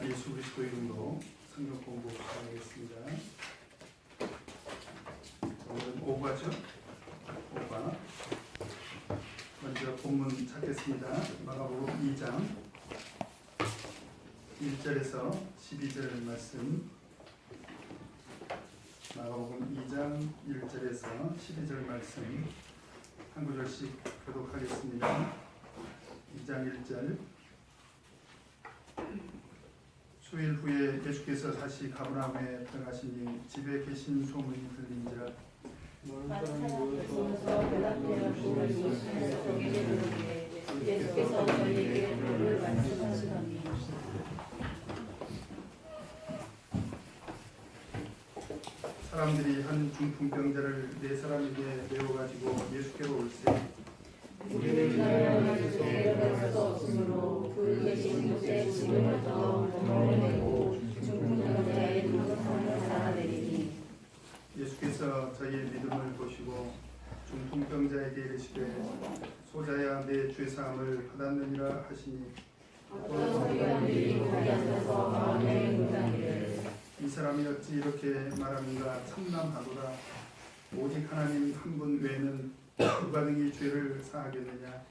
예수 그리스도 이름으로 성경 공부 시작하겠습니다. 오늘은 5과죠. 5과. 먼저 본문 찾겠습니다. 마가복음 2장 1절에서 12절 말씀. 마가복음 2장 1절에서 12절 말씀 한 구절씩 교독하겠습니다. 2장 1절. 수일 후에 예수께서 다시 가버나움에 들어가시니 집에 계신 소문이 들린지라 예수께서 저희에게 불을 말씀하시더니 사람들이 한 중풍병자를 네 사람에게 메워가지고 예수께로 올세 우리를 나라에서 내려갈 수 없으므로 그 계신 곳에 짐을 더 덮어내고 중풍병자의 눈을 살아내리니 예수께서 저희의 믿음을 보시고 중풍병자에게 이르시되 소자야 내 죄사함을 받았느니라 하시니 어떤 서기관들이 거기 앉아서 마음에 놀라기를 이 사람이 어찌 이렇게 말하는가 참남하도다. 오직 하나님 한 분 외에는 누가 능히 죄를 사하겠느냐.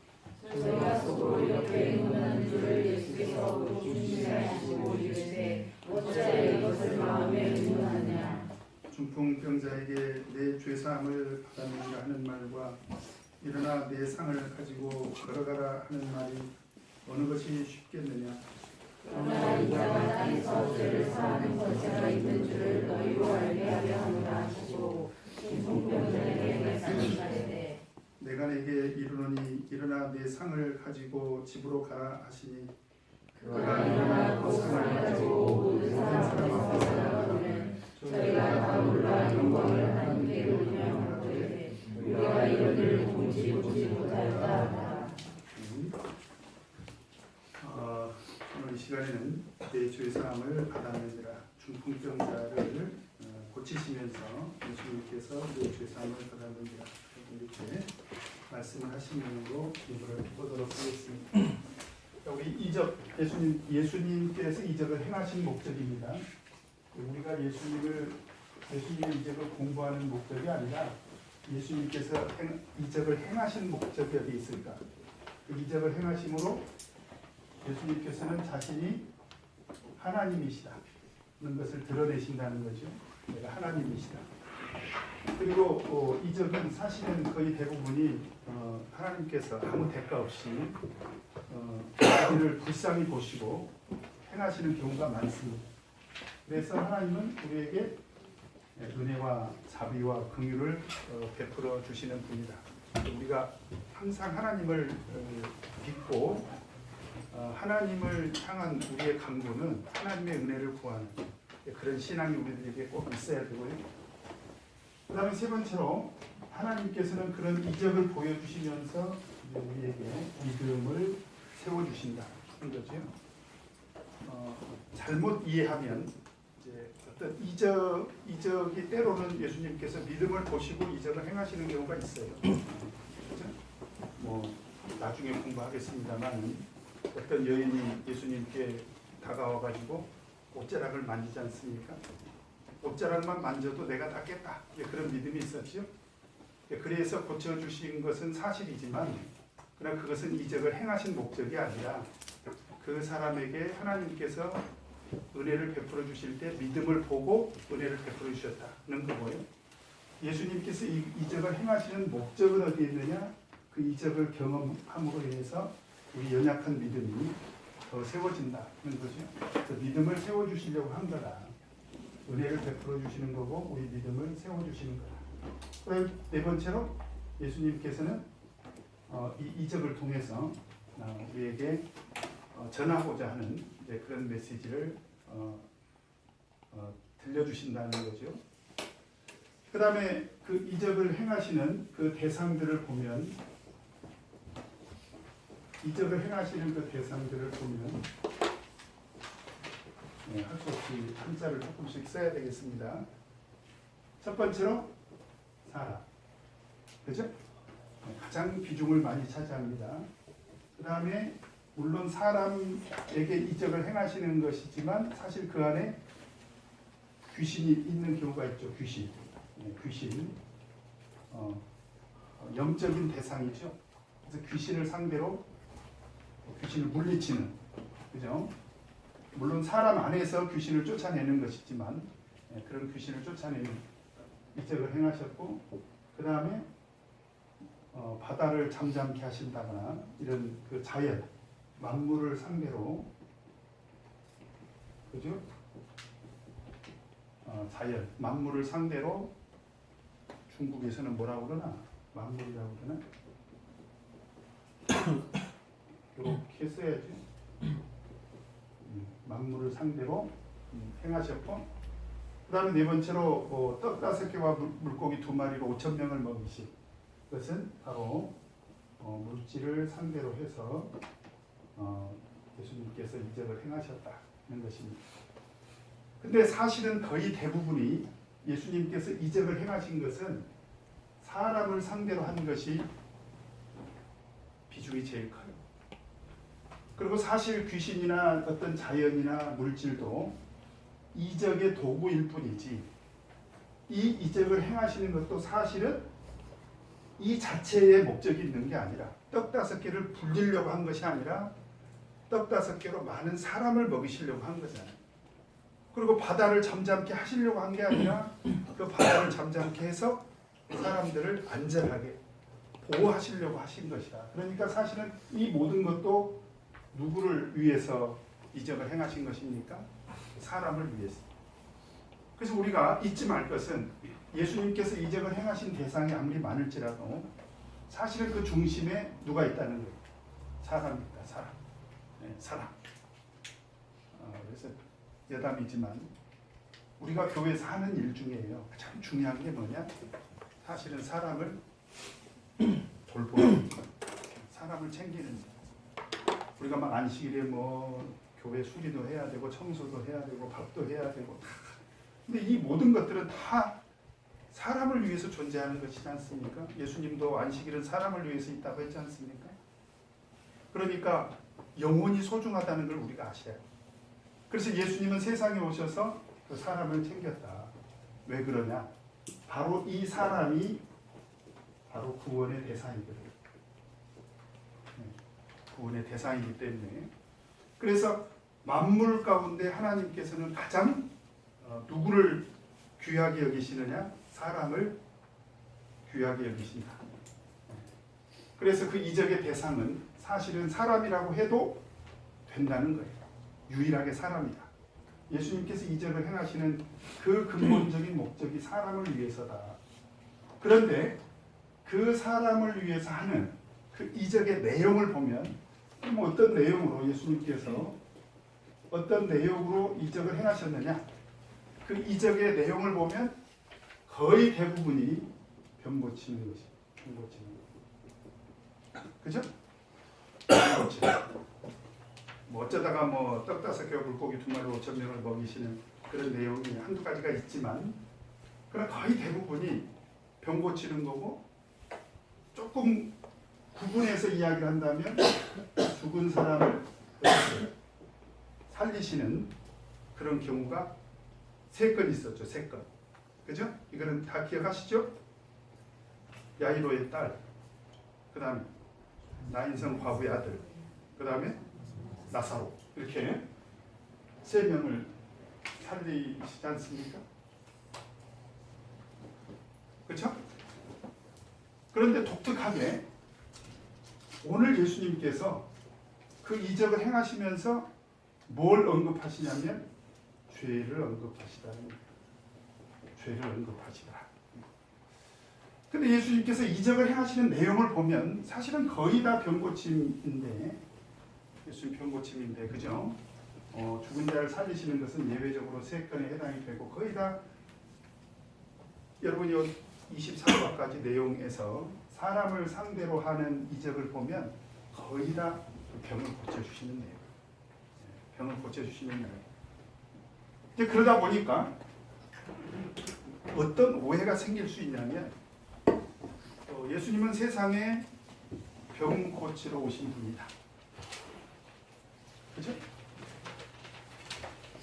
저희가 속으로 이렇게 의논하는 줄을 예수께서 조심히 하시고 이르시되 어찌하여 이것을 마음에 의논하느냐. 중풍병자에게 내 죄사함을 받았느니라 하는 말과 일어나 내 상을 가지고 걸어가라 하는 말이 어느 것이 쉽겠느냐. 그러나 이 자가 땅에서 죄를 사하는 권세가 있는 줄을 너희로 알게 하려 하노라 하시고 중풍병자에게 말씀하시되 내가 내게 이르노니 일어나 내 상을 가지고 집으로 가라 하시니 그가 일어나 그 상을 가지고 모든 사람 앞에 나가거든 저희가 다 놀라 영광을 하나님께 돌려하되 우리가 이런 일을 보지 못하였다 하더라. 오늘 이 시간에는 내 죄사함을 받았느니라 중풍병자를 고치시면서 예수님께서 내 죄사함을 받았느니라 이렇게 말씀을 하시면서 이거를 보도록 하겠습니다. 우리 이적 예수님께서 이적을 행하신 목적입니다. 우리가 예수님의 이적을 공부하는 목적이 아니라 예수님께서 이적을 행하신 목적이 어디 있을까? 그 이적을 행하심으로 예수님께서는 자신이 하나님이시다는 것을 드러내신다는 거죠. 내가 하나님이시다. 그리고 이적은 사실은 거의 대부분이 하나님께서 아무 대가 없이 우리를 불쌍히 보시고 행하시는 경우가 많습니다. 그래서 하나님은 우리에게 은혜와 자비와 긍휼을 베풀어 주시는 분이다. 우리가 항상 하나님을 믿고 하나님을 향한 우리의 간구는 하나님의 은혜를 구하는 그런 신앙이 우리들에게 꼭 있어야 되고요. 그 다음에 세 번째로 하나님께서는 그런 이적을 보여주시면서 우리에게 믿음을 세워주신다는 거죠. 잘못 이해하면 이제 어떤 이적이 때로는 예수님께서 믿음을 보시고 이적을 행하시는 경우가 있어요. 그렇죠? 뭐 나중에 공부하겠습니다만 어떤 여인이 예수님께 다가와가지고 옷자락을 만지지 않습니까? 옷자락만 만져도 내가 낫겠다. 그런 믿음이 있었죠. 그래서 고쳐주신 것은 사실이지만 그러나 그것은 이적을 행하신 목적이 아니라 그 사람에게 하나님께서 은혜를 베풀어 주실 때 믿음을 보고 은혜를 베풀어 주셨다는 거고요. 예수님께서 이 이적을 행하시는 목적은 어디에 있느냐? 그 이적을 경험함으로 인해서 우리 연약한 믿음이 더 세워진다는 거죠. 그래서 믿음을 세워주시려고 한 거다. 은혜를 베풀어 주시는 거고 우리 믿음을 세워주시는 거다. 그리고 네 번째로 예수님께서는 이 이적을 통해서 우리에게 전하고자 하는 그런 메시지를 들려주신다는 거죠. 그 다음에 그 이적을 행하시는 그 대상들을 보면 할 수 없이 한자를 조금씩 써야 되겠습니다. 첫 번째로 사람, 그죠? 가장 비중을 많이 차지합니다. 그 다음에 물론 사람에게 이적을 행하시는 것이지만 사실 그 안에 귀신이 있는 경우가 있죠. 귀신. 귀신. 영적인 대상이죠. 그래서 귀신을 상대로 귀신을 물리치는, 그죠? 물론 사람 안에서 귀신을 쫓아내는 것이지만 그런 귀신을 쫓아내는 이적을 행하셨고, 그 다음에 바다를 잠잠케 하신다거나 이런 그 자연, 만물을 상대로, 그죠? 자연, 만물을 상대로, 중국에서는 뭐라고 그러나? 만물이라고 그러나? 이렇게 써야지. 만물을 상대로 행하셨고, 그 다음에 네 번째로 떡 5개와 물고기 2마리로 5,000명을 먹이신 것은 바로 물질을 상대로 해서 예수님께서 이적을 행하셨다는 것입니다. 근데 사실은 거의 대부분이 예수님께서 이적을 행하신 것은 사람을 상대로 한 것이 비중이 제일 커요. 그리고 사실 귀신이나 어떤 자연이나 물질도 이적의 도구일 뿐이지, 이 이적을 행하시는 것도 사실은 이 자체의 목적이 있는 게 아니라, 떡 5개를 불리려고 한 것이 아니라 떡 5개로 많은 사람을 먹이시려고 한 거잖아요. 그리고 바다를 잠잠케 하시려고 한 게 아니라 그 바다를 잠잠케 해서 사람들을 안전하게 보호하시려고 하신 것이다. 그러니까 사실은 이 모든 것도 누구를 위해서 이적을 행하신 것입니까? 사람을 위해서. 그래서 우리가 잊지 말 것은 예수님께서 이적을 행하신 대상이 아무리 많을지라도 사실은 그 중심에 누가 있다는 거예요. 사람입니다. 사람. 네, 사람. 그래서 여담이지만 우리가 교회에서 하는 일 중에요, 가장 중요한 게 뭐냐? 사실은 사람을 돌보는, 사람을 챙기는 일. 우리가 막 안식일에 뭐 교회 수리도 해야 되고 청소도 해야 되고 밥도 해야 되고, 근데 이 모든 것들은 다 사람을 위해서 존재하는 것이지 않습니까? 예수님도 안식일은 사람을 위해서 있다고 했지 않습니까? 그러니까 영혼이 소중하다는 걸 우리가 아셔야 돼요. 그래서 예수님은 세상에 오셔서 그 사람을 챙겼다. 왜 그러냐? 바로 이 사람이 바로 구원의 대상이거든요. 구원의 대상이기 때문에. 그래서 만물 가운데 하나님께서는 가장 누구를 귀하게 여기시느냐? 사람을 귀하게 여기신다. 그래서 그 이적의 대상은 사실은 사람이라고 해도 된다는 거예요. 유일하게 사람이다. 예수님께서 이적을 행하시는 그 근본적인 목적이 사람을 위해서다. 그런데 그 사람을 위해서 하는 그 이적의 내용을 보면, 어떤 내용으로 예수님께서 어떤 내용으로 이적을 행하셨느냐? 그 이적의 내용을 보면 거의 대부분이 병 고치는 것이, 병 고치는 것. 그죠? 병 고치는. 뭐 어쩌다가 뭐 떡 5개와 물고기 2마리 5,000명을 먹이시는 그런 내용이 한두 가지가 있지만, 그러나 거의 대부분이 병 고치는 거고, 조금 구분해서 이야기를 한다면 죽은 사람을 살리시는 그런 경우가 3건 있었죠. 3건. 그죠? 이거는 다 기억하시죠? 야이로의 딸, 그 다음에 나인성 과부의 아들, 그 다음에 나사로, 이렇게 3명을 살리시지 않습니까? 그렇죠? 그런데 독특하게 오늘 예수님께서 그 이적을 행하시면서 뭘 언급하시냐면 죄를 언급하시다는 거예요. 죄를 언급하시다. 근데 예수님께서 이적을 행하시는 내용을 보면 사실은 거의 다 병고침인데, 예수님 병고침인데, 그죠? 죽은 자를 살리시는 것은 예외적으로 3건에 해당이 되고, 거의 다 여러분이 24절까지 내용에서 사람을 상대로 하는 이적을 보면 거의 다 병을 고쳐주시는 내용. 병을 고쳐주시는 내용. 이제 그러다 보니까 어떤 오해가 생길 수 있냐면, 예수님은 세상에 병 고치러 오신 분이다. 그죠?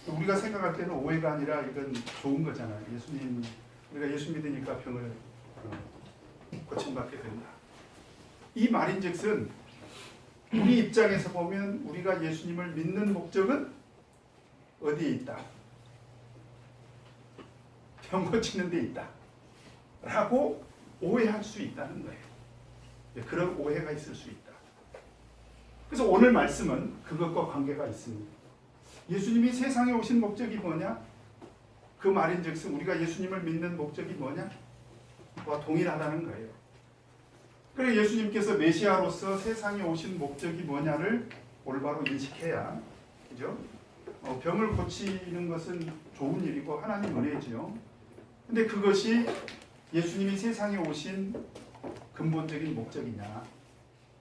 우리가 생각할 때는 오해가 아니라 이건 좋은 거잖아요. 예수님, 우리가 예수 믿으니까 병을 고침받게 된다. 이 말인즉슨 우리 입장에서 보면 우리가 예수님을 믿는 목적은 어디에 있다? 병 고치는 데 있다 라고 오해할 수 있다는 거예요. 그런 오해가 있을 수 있다. 그래서 오늘 말씀은 그것과 관계가 있습니다. 예수님이 세상에 오신 목적이 뭐냐? 그 말인즉슨 우리가 예수님을 믿는 목적이 뭐냐? 와 동일하다는 거예요. 그래서 예수님께서 메시아로서 세상에 오신 목적이 뭐냐를 올바로 인식해야, 그죠? 병을 고치는 것은 좋은 일이고 하나님 은혜죠. 근데 그것이 예수님이 세상에 오신 근본적인 목적이냐?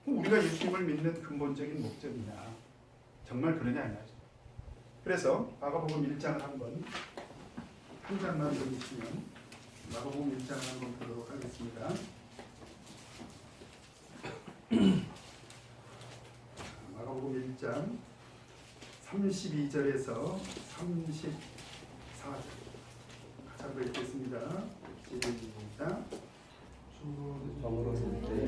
우리가 예수님을 믿는 근본적인 목적이냐? 정말 그러냐 아니냐? 그래서 마가복음 1장을 한 장만 더 보시면 마가복음 1장을 한번 보도록 하겠습니다. 마가복음 1장 32절에서 34절 같이 읽겠습니다. 시작.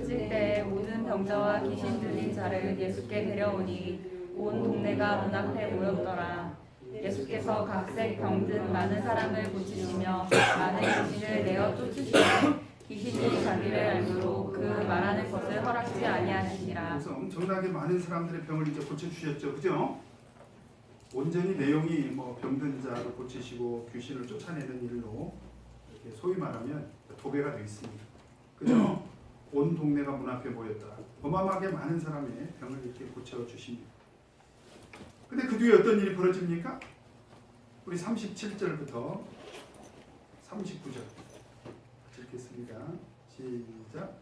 때 모든 병자와 귀신 들린 자를 예수께 데려오니 온 동네가 문 앞에 모였더라. 예수께서 각색 병든 많은 사람을 고치시며 많은 귀신을 내어 쫓으시며 귀신이 자기를 알므로 그 말하는 것을 허락지 아니하시니라. 그래서 엄청나게 많은 사람들의 병을 이제 고쳐주셨죠, 그죠? 온전히 내용이 뭐 병든 자를 고치시고 귀신을 쫓아내는 일로 이렇게 소위 말하면 도배가 되어 있습니다, 그죠? 온 동네가 문 앞에 모였더라. 어마어마하게 많은 사람의 병을 이렇게 고쳐주십니다. 근데 그 뒤에 어떤 일이 벌어집니까? 우리 37절부터 39절 읽겠습니다. 시작.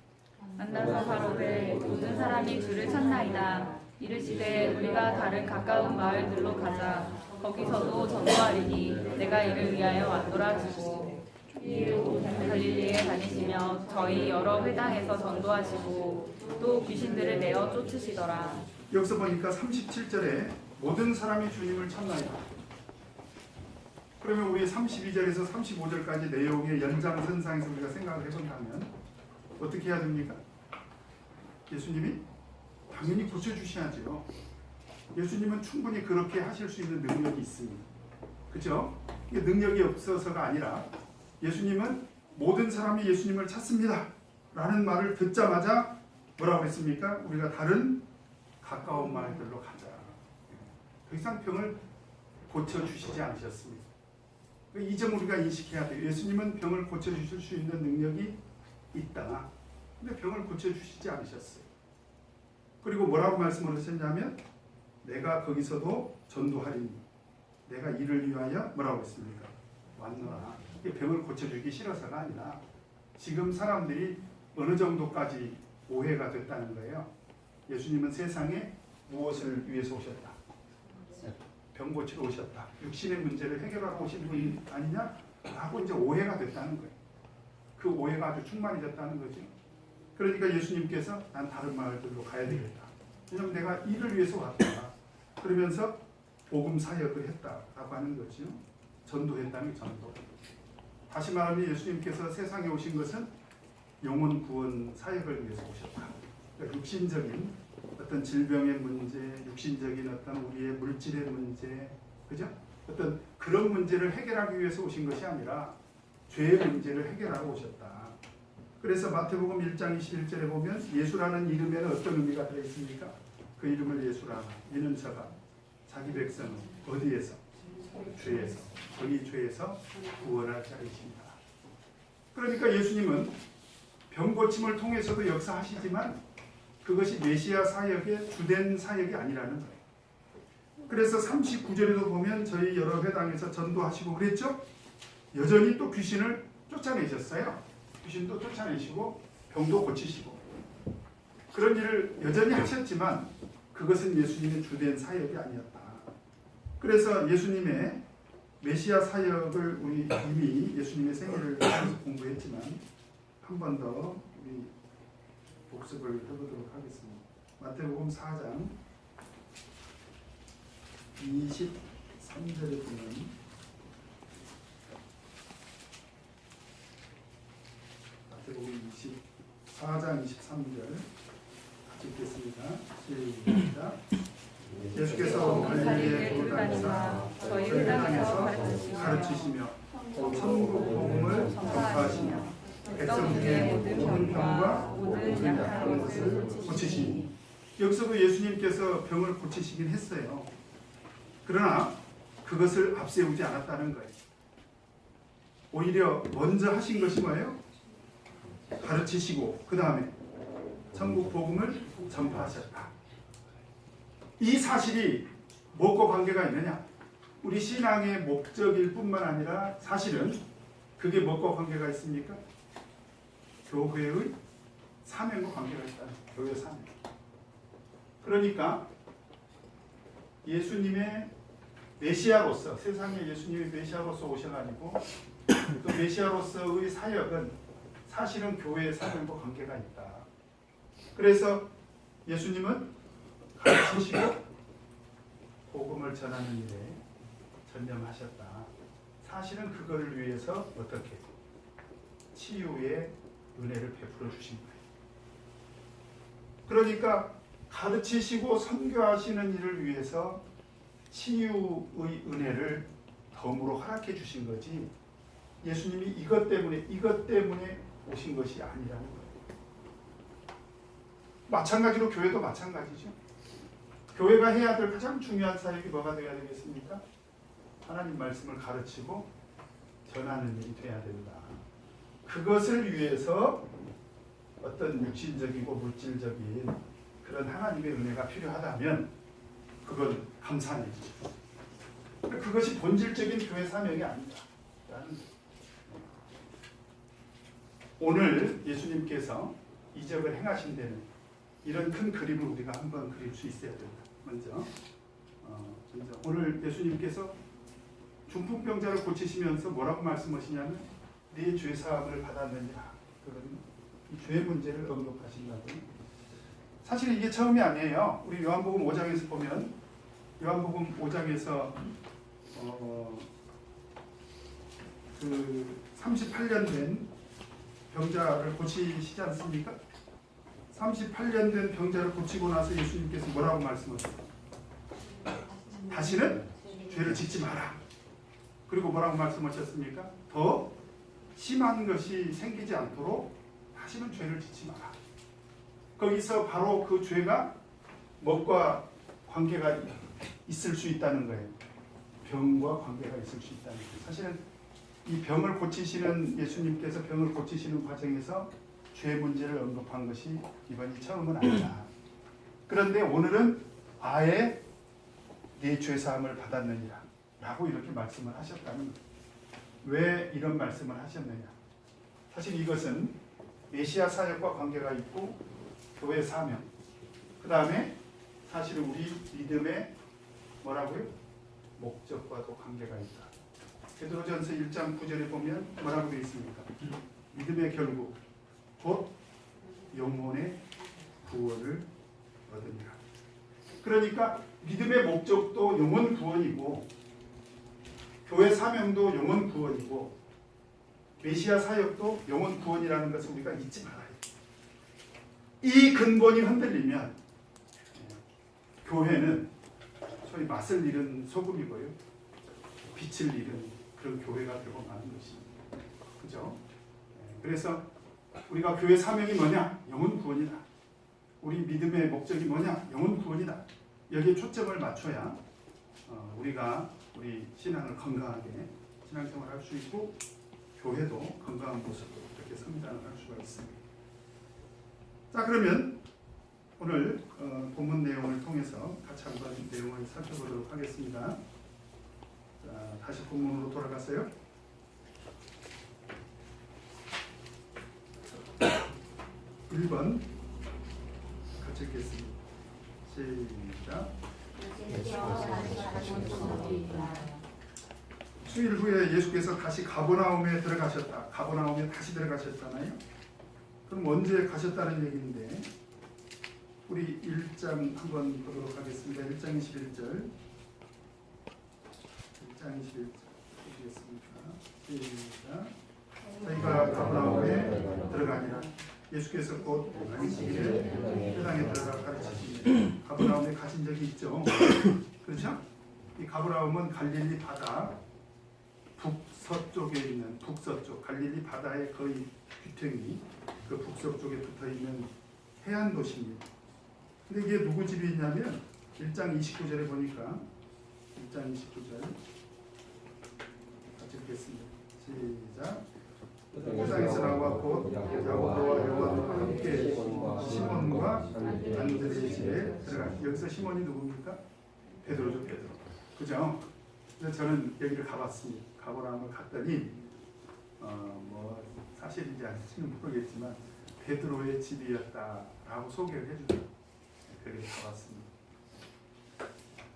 만나서 바로되 모든 사람이 주를 찾나이다. 이르시되 우리가 다른 가까운 마을들로 가자. 거기서도 전도하리니 내가 이를 위하여 왔노라 주고 이후 갈릴리에 다니시며 저희 여러 회당에서 전도하시고 또 귀신들을 내어 쫓으시더라. 여기서 보니까 37절에 모든 사람이 주님을 찾나이다. 그러면 우리 32절에서 35절까지 내용의 연장선상에서 우리가 생각을 해본다면 어떻게 해야 됩니까? 예수님이 당연히 고쳐주셔야죠. 예수님은 충분히 그렇게 하실 수 있는 능력이 있습니다. 그렇죠? 이게 능력이 없어서가 아니라 예수님은 모든 사람이 예수님을 찾습니다 라는 말을 듣자마자 뭐라고 했습니까? 우리가 다른 가까운 마을들로 가자. 더 이상 병을 고쳐주시지 않으셨습니다. 이 점 우리가 인식해야 돼요. 예수님은 병을 고쳐주실 수 있는 능력이 있다. 근데 병을 고쳐주시지 않으셨어요. 그리고 뭐라고 말씀을 하셨냐면 내가 거기서도 전도하리니 내가 이를 위하여 뭐라고 했습니까? 왔노라. 이게 병을 고쳐주기 싫어서가 아니라 지금 사람들이 어느 정도까지 오해가 됐다는 거예요. 예수님은 세상에 무엇을 위해서 오셨다? 병 고치러 오셨다. 육신의 문제를 해결하러 오신 분이 아니냐? 라고 이제 오해가 됐다는 거예요. 그 오해가 아주 충만해졌다는 거죠. 그러니까 예수님께서 난 다른 마을들로 가야 되겠다. 왜냐하면 내가 이를 위해서 왔다. 그러면서 복음 사역을 했다라고 하는 거죠. 전도했다는 전도. 다시 말하면 예수님께서 세상에 오신 것은 영혼 구원 사역을 위해서 오셨다. 그러니까 육신적인 어떤 질병의 문제, 육신적인 어떤 우리의 물질의 문제, 그죠? 어떤 그런 문제를 해결하기 위해서 오신 것이 아니라 죄의 문제를 해결하러 오셨다. 그래서 마태복음 1장 21절에 보면 예수라는 이름에는 어떤 의미가 들어있습니까? 그 이름을 예수라. 이는 저가 자기 백성을 어디에서? 죄에서. 저희 죄에서 구원할 자이십니다. 그러니까 예수님은 병 고침을 통해서도 역사하시지만 그것이 메시아 사역의 주된 사역이 아니라는 거예요. 그래서 39절에도 보면 저희 여러 회당에서 전도하시고 그랬죠? 여전히 또 귀신을 쫓아내셨어요. 귀신도 쫓아내시고 병도 고치시고 그런 일을 여전히 하셨지만 그것은 예수님의 주된 사역이 아니었다. 그래서 예수님의 메시아 사역을 우리 이미 예수님의 생애를 통해서 공부했지만 한 번 더 우리 복습을 해보도록 하겠습니다. 마태복음 4장 23절에 보면 마태복음 24장 23절 같이 읽겠습니다. 시작. 예수께서 갈릴리에 돌아다니사 저희 땅에서 가르치시며 천국 복음을 전파하시며 백성 중에 모든 병과 모든 약한 것을 고치시니. 여기서도 예수님께서 병을 고치시긴 했어요. 그러나 그것을 앞세우지 않았다는 거예요. 오히려 먼저 하신 것이 뭐예요? 가르치시고 그 다음에 천국 복음을 전파하셨다. 이 사실이 뭐과 관계가 있느냐? 우리 신앙의 목적일 뿐만 아니라 사실은 그게 뭐과 관계가 있습니까? 교회의 사명과 관계가 있다는 거예요. 교회 사명. 그러니까 예수님의 메시아로서, 세상에 예수님이 메시아로서 오셔가지고 그 메시아로서의 사역은 사실은 교회의 사명과 관계가 있다. 그래서 예수님은 가르치시고 복음을 전하는 일에 전념하셨다. 사실은 그거를 위해서 어떻게 치유의 은혜를 베풀어 주신 거예요. 그러니까 가르치시고 선교하시는 일을 위해서 치유의 은혜를 덤으로 허락해 주신 거지, 예수님이 이것 때문에 오신 것이 아니라는 거예요. 마찬가지로 교회도 마찬가지죠. 교회가 해야 될 가장 중요한 사역이 뭐가 되어야 되겠습니까? 하나님 말씀을 가르치고 전하는 일이 돼야 된다. 그것을 위해서 어떤 육신적이고 물질적인 그런 하나님의 은혜가 필요하다면 그건 감사한 일이죠. 그것이 본질적인 교회 사명이 아니다. 오늘 예수님께서 이적을 행하신 데는 이런 큰 그림을 우리가 한번 그릴 수 있어야 된다. 먼저 오늘 예수님께서 중풍병자를 고치시면서 뭐라고 말씀하시냐면 네 죄 사함을 받았느니라. 그런 죄 문제를 언급하신다고. 사실 이게 처음이 아니에요. 우리 요한복음 5장에서 보면 요한복음 5장에서 그 38년 된 병자를 고치시지 않습니까? 38년 된 병자를 고치고 나서 예수님께서 뭐라고 말씀하세요? 다시는 죄를 짓지 마라. 그리고 뭐라고 말씀하셨습니까? 더 심한 것이 생기지 않도록 다시는 죄를 짓지 마라. 거기서 바로 그 죄가 뭐과 관계가 있을 수 있다는 거예요. 병과 관계가 있을 수 있다는 거예요. 사실은 이 병을 고치시는 예수님께서 병을 고치시는 과정에서 죄 문제를 언급한 것이 이번이 처음은 아니다. 그런데 오늘은 아예 네 죄 사함을 받았느니라 라고 이렇게 말씀을 하셨다는 거예요. 왜 이런 말씀을 하셨느냐? 사실 이것은 메시아 사역과 관계가 있고 교회 사명, 그 다음에 사실은 우리 믿음의 뭐라고요? 목적과도 관계가 있다. 베드로전서 1장 9절에 보면 뭐라고 되어 있습니까? 믿음의 결국 곧 영혼의 구원을 얻으니라. 그러니까 믿음의 목적도 영혼 구원이고 교회 사명도 영혼 구원이고 메시아 사역도 영혼 구원이라는 것을 우리가 잊지 말아야 돼요. 이 근본이 흔들리면 교회는 소위 맛을 잃은 소금이고요, 빛을 잃은 그런 교회가 되고 마는 것입니다. 그죠? 그래서 우리가 교회 사명이 뭐냐? 영혼 구원이다. 우리 믿음의 목적이 뭐냐? 영혼 구원이다. 여기에 초점을 맞춰야 우리가 우리 신앙을 건강하게 신앙생활을 할 수 있고 교회도 건강한 모습으로 이렇게 성장을 할 수가 있습니다. 자, 그러면 오늘 본문 내용을 통해서 같이 한번 내용을 살펴보도록 하겠습니다. 자, 다시 본문으로 돌아가세요. 1번 같이 읽겠습니다. 시작. 수일 후에 예수께서 다시 가버나움에 들어가셨다. 가버나움에 다시 들어가셨잖아요. 그럼 언제 가셨다는 얘기인데 우리 1장 한번 보도록 하겠습니다. 1장 21절 1장 21절 보시겠습니까? 시작. 저희가 가버나움에 들어가니라. 예수께서 곧 안식일에 회당에 들어가 가르치시니 가버나움에 가신 적이 있죠. 그렇죠? 이 가버나움은 갈릴리 바다 북서쪽에 있는 북서쪽 갈릴리 바다의 거의 귀퉁이 그 북서쪽에 붙어 있는 해안 도시입니다. 근데 이게 누구 집이 있냐면 1장 29절에 보니까 1장 29절 같이 읽겠습니다. 시작. 세상에서 나와 곧 야고보와 요한과 함께 시몬과 안드레의 집에 들어가. 여기서 시몬이 누굽니까? 베드로죠, 베드로. 그죠? 그래서 저는 여기를 가봤습니다. 가버나움을 갔더니 뭐 사실인지 아닌지는 모르겠지만 베드로의 집이었다라고 소개를 해주더라고요. 그래서 가봤습니다.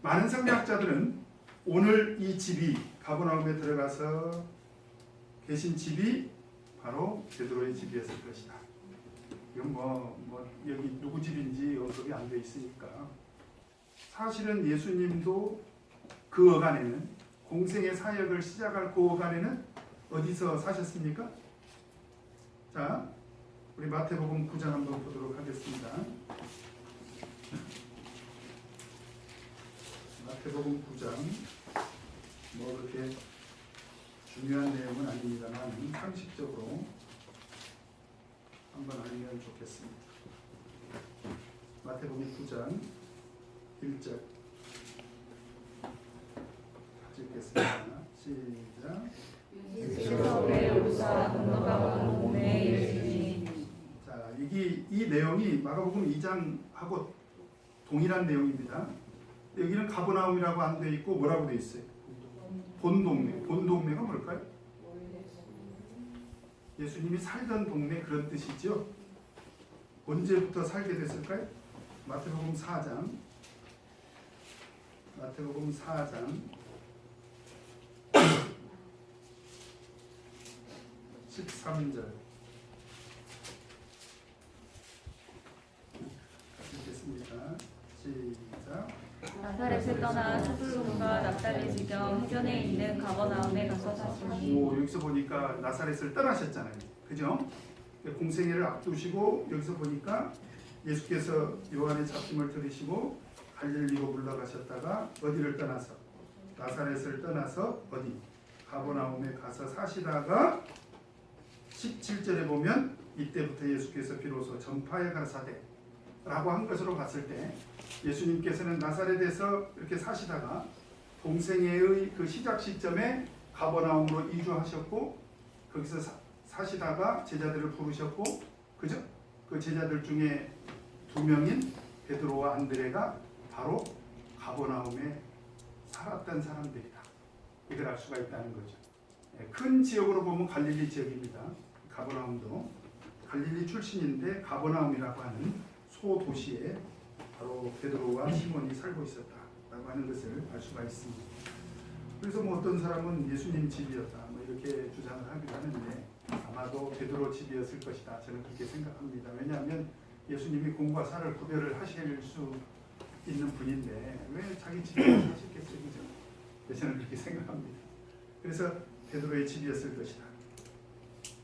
많은 성경학자들은 오늘 이 집이 가버나움에 들어가서 계신 집이 바로 베드로의 집이었을 것이다. 이건 뭐 여기 누구 집인지 언급이 안 돼 있으니까. 사실은 예수님도 그 어간에는 공생의 사역을 시작할 그 어간에는 어디서 사셨습니까? 자, 우리 마태복음 9장 한번 보도록 하겠습니다. 마태복음 9장 뭐 그렇게 중요한 내용은 아닙니다만 상식적으로 한번 알면 좋겠습니다. 마태복음 9장 1절 같이 읽겠습니다. 시작. 예수께서 배에 오르사 건너가던 동네에 이르시니. 자, 이 내용이 마가복음 2장하고 동일한 내용입니다. 여기는 가버나움이라고 안 돼 있고 뭐라고 돼 있어요? 본동네. 본동네가 뭘까요? 예수님이 살던 동네 그런 뜻이죠. 언제부터 살게 됐을까요? 마태복음 4장 13절 읽겠습니다. 시작. 나사렛을 떠나 스불론과 납달리 지경 해변에 있는 가버나움에 가서 사시니. 여기서 보니까 나사렛을 떠나셨잖아요. 그죠? 공생애를 앞두시고 여기서 보니까 예수께서 요한의 잡힘을 들으시고 갈릴리로 물러가셨다가 어디를 떠나서 나사렛을 떠나서 어디 가버나움에 가서 사시다가 17절에 보면 이때부터 예수께서 비로소 전파에 가사대라고 한 것으로 봤을 때 예수님께서는 나사렛에서 이렇게 사시다가 공생애의 그 시작 시점에 가버나움으로 이주하셨고 거기서 사시다가 제자들을 부르셨고 그죠? 그 제자들 중에 2명인 베드로와 안드레가 바로 가버나움에 살았던 사람들이다. 이걸 알 수가 있다는 거죠. 큰 지역으로 보면 갈릴리 지역입니다. 가버나움도 갈릴리 출신인데 가버나움이라고 하는 소도시에 바로 베드로와 시몬이 살고 있었다라고 하는 것을 알 수가 있습니다. 그래서 뭐 어떤 사람은 예수님 집이었다 뭐 이렇게 주장을 하기도 하는데 아마도 베드로 집이었을 것이다. 저는 그렇게 생각합니다. 왜냐하면 예수님이 공과 사를 구별을 하실 수 있는 분인데 왜 자기 집에서 하셨겠어요? 그죠? 저는 그렇게 생각합니다. 그래서 베드로의 집이었을 것이다.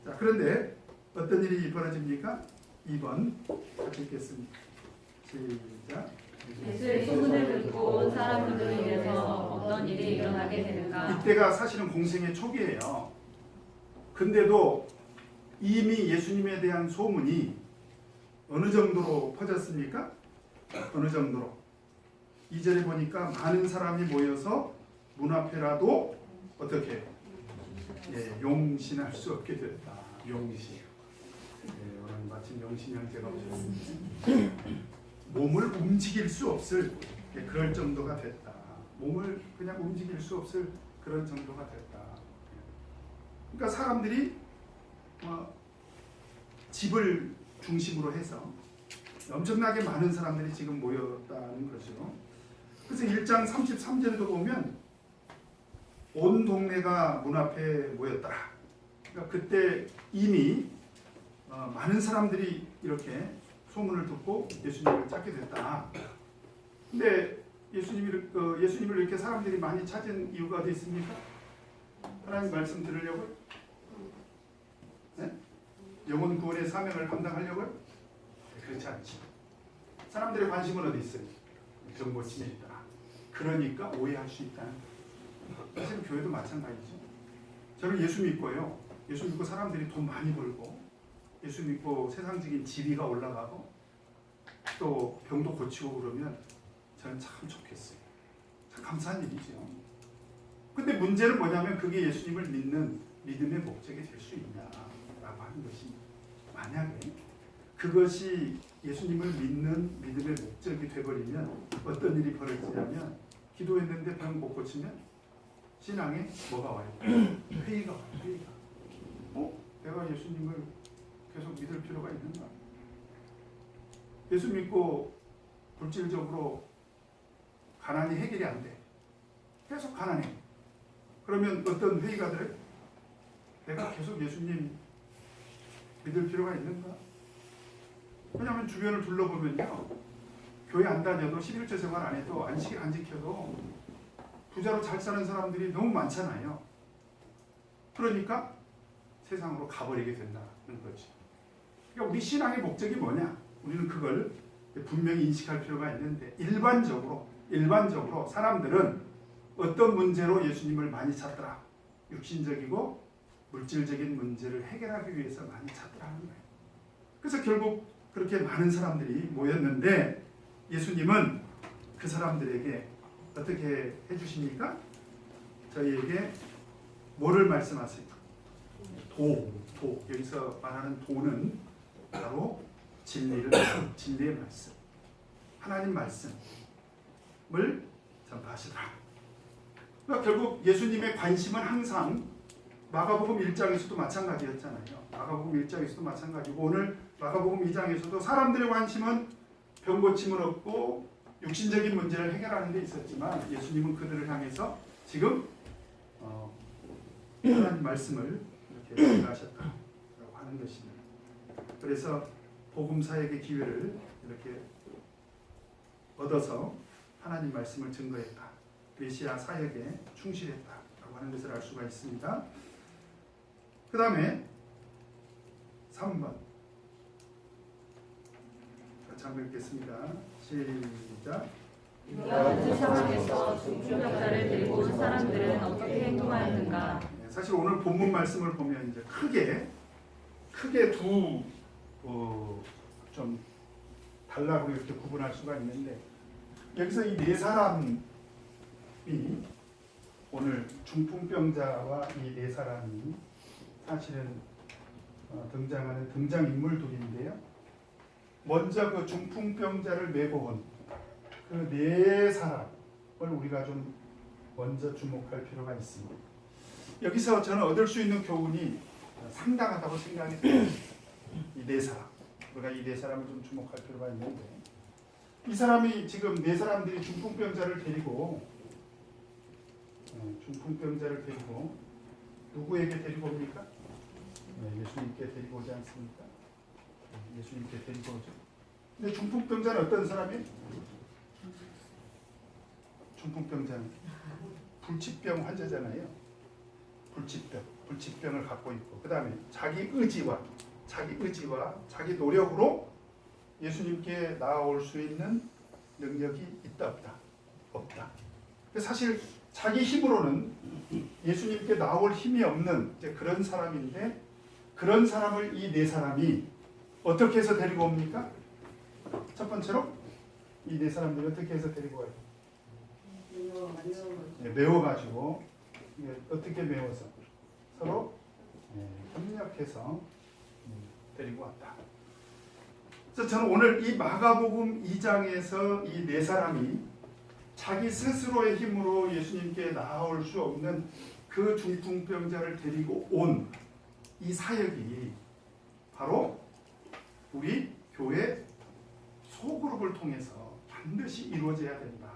자, 그런데 어떤 일이 벌어집니까? 2번 같이 읽겠습니다. 시작. 예수의 소문을 듣고 온 사람들로 인해서 어떤 일이 일어나게 되는가. 이때가 사실은 공생의 초기예요. 근데도 이미 예수님에 대한 소문이 어느 정도로 퍼졌습니까? 어느 정도로? 2절에 보니까 많은 사람이 모여서 문 앞에라도 어떻게 용신할 수 없게 됐다. 용신. 오늘 마침 용신 형제가 오셨습니다. 몸을 움직일 수 없을 그럴 정도가 됐다. 몸을 그냥 움직일 수 없을 그런 정도가 됐다. 그러니까 사람들이 집을 중심으로 해서 엄청나게 많은 사람들이 지금 모였다는 거죠. 그래서 1장 33절에도 보면 온 동네가 문 앞에 모였다. 그러니까 그때 이미 많은 사람들이 이렇게 소문을 듣고 예수님을 찾게 됐다. 근데 예수님을 이렇게 사람들이 많이 찾은 이유가 어디 있습니까? 하나님 말씀 들으려고요? 네? 영혼 구원의 사명을 감당하려고요? 그렇지 않지. 사람들의 관심은 어디 있어요? 병고침에 있다. 그러니까 오해할 수 있다. 사실 교회도 마찬가지죠. 저는 예수 믿고요. 예수 믿고 사람들이 돈 많이 벌고 예수 믿고 세상적인 지위가 올라가고 또 병도 고치고 그러면 저는 참 좋겠어요. 참 감사한 일이죠. 근데 문제는 뭐냐면 그게 예수님을 믿는 믿음의 목적이 될 수 있냐라고 하는 것입니다. 만약에 그것이 예수님을 믿는 믿음의 목적이 되어버리면 어떤 일이 벌어지냐면 기도했는데 병 못 고치면 신앙에 뭐가 와요? 회의가 와요. 회의가. 내가 예수님을 계속 믿을 필요가 있는가? 예수 믿고 물질적으로 가난이 해결이 안 돼. 계속 가난해. 그러면 어떤 회의가 들어요? 내가 계속 예수님 믿을 필요가 있는가? 왜냐하면 주변을 둘러보면요. 교회 안 다녀도 11조 생활 안 해도 안식일 안 지켜도 부자로 잘 사는 사람들이 너무 많잖아요. 그러니까 세상으로 가버리게 된다는 거죠. 그러니까 우리 신앙의 목적이 뭐냐? 우리는 그걸 분명히 인식할 필요가 있는데 일반적으로 사람들은 어떤 문제로 예수님을 많이 찾더라. 육신적이고 물질적인 문제를 해결하기 위해서 많이 찾더라는 거예요. 그래서 결국 그렇게 많은 사람들이 모였는데 예수님은 그 사람들에게 어떻게 해주십니까? 저희에게 뭐를 말씀하세요? 도. 여기서 말하는 도는 바로 진리의 말씀, 하나님 말씀을 전파하시더라. 그러니까 결국 예수님의 관심은 항상 마가복음 1장에서도 마찬가지였잖아요. 마가복음 1장에서도 마찬가지고 오늘 마가복음 2장에서도 사람들의 관심은 병 고침을 얻고 육신적인 문제를 해결하는 데 있었지만 예수님은 그들을 향해서 지금 하나님 말씀을 이렇게 전하셨다라고 하는 것입니다. 그래서 복음 사역의 기회를 이렇게 얻어서 하나님 말씀을 증거했다. 메시아 사역에 충실했다라고 하는 것을 알 수가 있습니다. 그 다음에 3번 같이 한번 읽겠습니다. 시작. 이와 같은 상황에서 중풍병자를 데리고 온 사람들은 어떻게 행동하였는가? 사실 오늘 본문 말씀을 보면 이제 크게 두 좀 달라고 이렇게 구분할 수가 있는데 여기서 이 네 사람이 오늘 중풍병자와 이 네 사람이 사실은 등장하는 등장인물들인데요. 먼저 그 중풍병자를 메고 온 그 네 사람을 우리가 좀 먼저 주목할 필요가 있습니다. 여기서 저는 얻을 수 있는 교훈이 상당하다고 생각이 들어요. 이 네 사람. 우리가 이 네 사람을 좀 주목할 필요가 있는데 이 사람이 지금 네 사람들이 중풍병자를 데리고 누구에게 데리고 옵니까? 예수님께 데리고 오지 않습니까? 예수님께 데리고 오죠. 근데 중풍병자는 어떤 사람이에요? 중풍병자는 불치병 환자잖아요. 불치병을 갖고 있고 그 다음에 자기 의지와 자기 노력으로 예수님께 나아올 수 있는 능력이 있다 없다. 사실 자기 힘으로는 예수님께 나올 힘이 없는 그런 사람인데 그런 사람을 이 네 사람이 어떻게 해서 데리고 옵니까? 첫 번째로 이 네 사람들이 어떻게 해서 데리고 와요? 메워가지고 어떻게 메워서 서로 협력해서 데리고 왔다. 그래서 저는 오늘 이 마가복음 2장에서 이 네 사람이 자기 스스로의 힘으로 예수님께 나아올 수 없는 그 중풍병자를 데리고 온 이 사역이 바로 우리 교회 소그룹을 통해서 반드시 이루어져야 된다.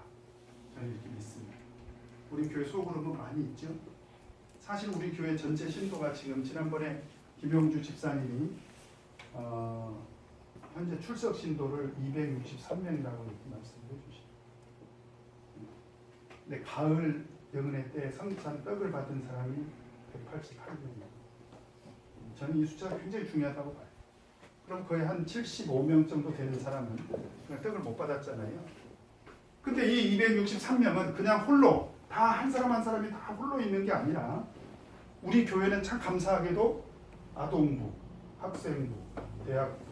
저는 이렇게 믿습니다. 우리 교회 소그룹은 많이 있죠. 사실 우리 교회 전체 신도가 지금 지난번에 김용주 집사님이 현재 출석 신도를 263명이라고 이렇게 말씀해 주시죠. 근데 가을 영은회 때 성찬 떡을 받은 사람이 188명이에요. 저는 이 숫자가 굉장히 중요하다고 봐요. 그럼 거의 한 75명 정도 되는 사람은 그냥 떡을 못 받았잖아요. 근데 이 263명은 그냥 홀로 다 한 사람 한 사람이 다 홀로 있는 게 아니라 우리 교회는 참 감사하게도 아동부, 학생부, 대학부,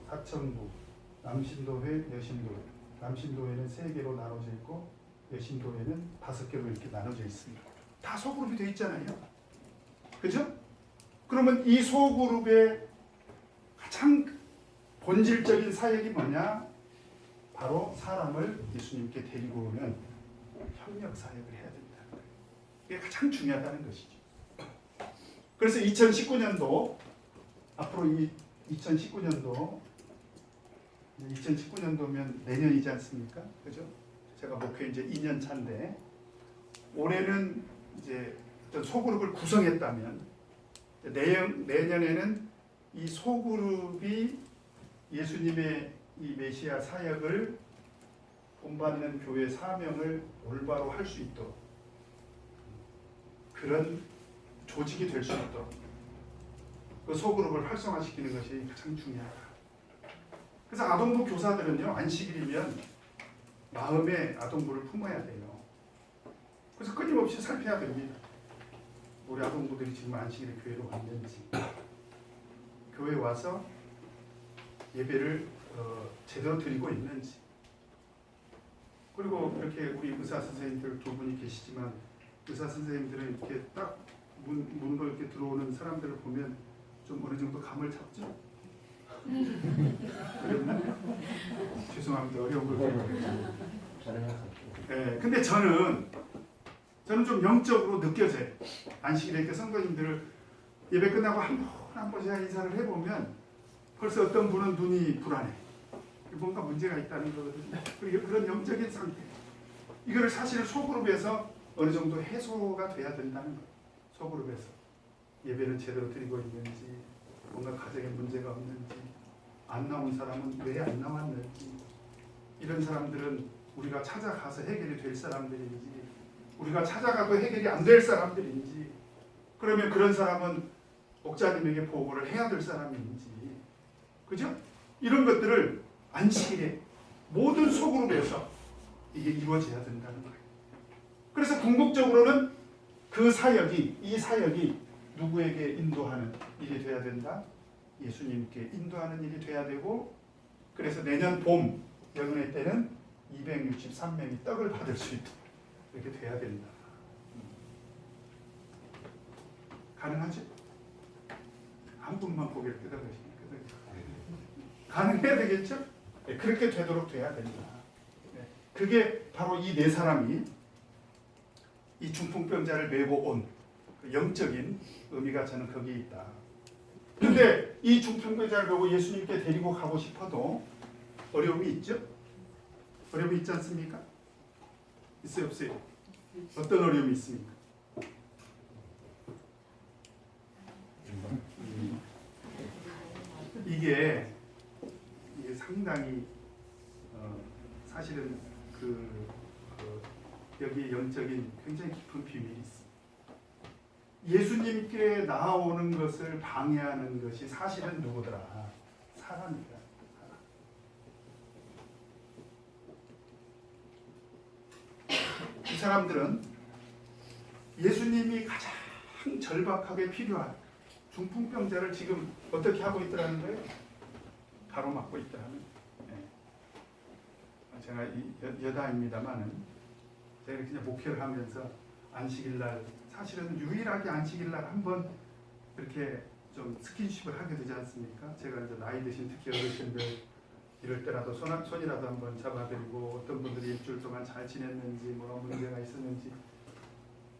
사천부, 남신도회, 여신도회. 남신도회는 3개로 나눠져 있고 여신도회는 5개로 이렇게 나눠져 있습니다. 다 소그룹이 되어 있잖아요. 그죠? 그러면 이 소그룹의 가장 본질적인 사역이 뭐냐? 바로 사람을 예수님께 데리고 오는 협력 사역을 해야 된다는 거예요. 이게 가장 중요하다는 것이죠. 그래서 2019년도 앞으로 이 2019년도면 내년이지 않습니까? 그죠? 제가 목회 이제 2년 차인데 올해는 이제 어떤 소그룹을 구성했다면 내년에는 이 소그룹이 예수님의 이 메시아 사역을 본받는 교회 사명을 올바로 할 수 있도록 그런 조직이 될 수 있도록 그 소그룹을 활성화시키는 것이 가장 중요하다. 그래서 아동부 교사들은요, 안식일이면 마음에 아동부를 품어야 돼요. 그래서 끊임없이 살펴야 됩니다. 우리 아동부들이 지금 안식일에 교회로 왔는지, 교회 와서 예배를 제대로 드리고 있는지, 그리고 이렇게 우리 의사 선생님들 2분이 계시지만 의사 선생님들은 이렇게 딱 문으로 이렇게 들어오는 사람들을 보면 좀 어느 정도 감을 잡죠. 어렵나요? 죄송합니다. 어려운 걸. 네, 근데 저는 좀 영적으로 느껴져요. 안식일에 이렇게 선거님들을 예배 끝나고 한 번 제가 인사를 해보면 벌써 어떤 분은 눈이 불안해. 뭔가 문제가 있다는 거거든요. 그리고 그런 영적인 상태. 이거를 사실 소그룹에서 어느 정도 해소가 돼야 된다는 거예요. 소그룹에서 예배는 제대로 드리고 있는지, 뭔가 가정에 문제가 없는지, 안 나온 사람은 왜 안 나왔는지, 이런 사람들은 우리가 찾아가서 해결이 될 사람들인지, 우리가 찾아가도 해결이 안 될 사람들인지, 그러면 그런 사람은 목자님에게 보고를 해야 될 사람인지, 그죠? 이런 것들을 안식일에 모든 소그룹에서 이게 이루어져야 된다는 거예요. 그래서 궁극적으로는 이 사역이 누구에게 인도하는 일이 돼야 된다? 예수님께 인도하는 일이 돼야 되고, 그래서 내년 봄 영은회 때는 263명이 떡을 받을 수 있도록 이렇게 돼야 된다. 가능하죠? 한 분만 고개를 끄덕이시니까 가능해야 되겠죠? 네, 그렇게 되도록 돼야 된다. 네, 그게 바로 이 4사람이 이 중풍병자를 메고 온 영적인 의미가 저는 거기에 있다. 근데 이 중풍병자를 메고 예수님께 데리고 가고 싶어도 어려움이 있죠? 어려움이 있지 않습니까? 있어요, 없어요? 어떤 어려움이 있습니까? 이게 상당히 사실은 여기 영적인 굉장히 깊은 비밀이 있습니다. 예수님께 나아오는 것을 방해하는 것이 사실은 누구더라? 사람이다. 이 사람들은 예수님이 가장 절박하게 필요한 중풍병자를 지금 어떻게 하고 있더라는 거예요? 가로막고 있더라는 거예요. 제가 여다입니다만은 제가 그냥 목회를 하면서 안식일날 사실은 유일하게 안식일날 한번 이렇게 좀 스킨십을 하게 되지 않습니까? 제가 이제 나이 드신 특히 어르신들 이럴 때라도 손이라도 한번 잡아드리고 어떤 분들이 일주일 동안 잘 지냈는지 뭐가 문제가 있었는지,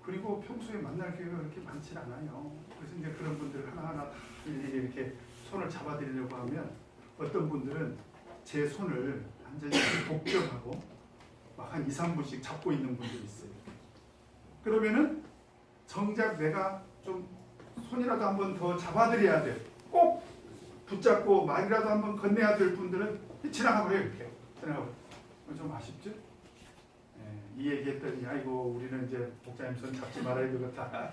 그리고 평소에 만날 기회가 그렇게 많지 않아요. 그래서 이제 그런 분들을 하나하나 다 일일이 이렇게 손을 잡아드리려고 하면 어떤 분들은 제 손을 완전히 복잡하고 막 한 2~3분씩 잡고 있는 분들이 있어요. 그러면은 정작 내가 좀 손이라도 한번 더 잡아드려야 돼. 꼭 붙잡고 말이라도 한번 건네야 될 분들은 지나가버려요. 이렇게 지나가버려요. 좀 아쉽죠? 이 얘기했더니 아이고 우리는 이제 목사님 손 잡지 말아야 되겠다.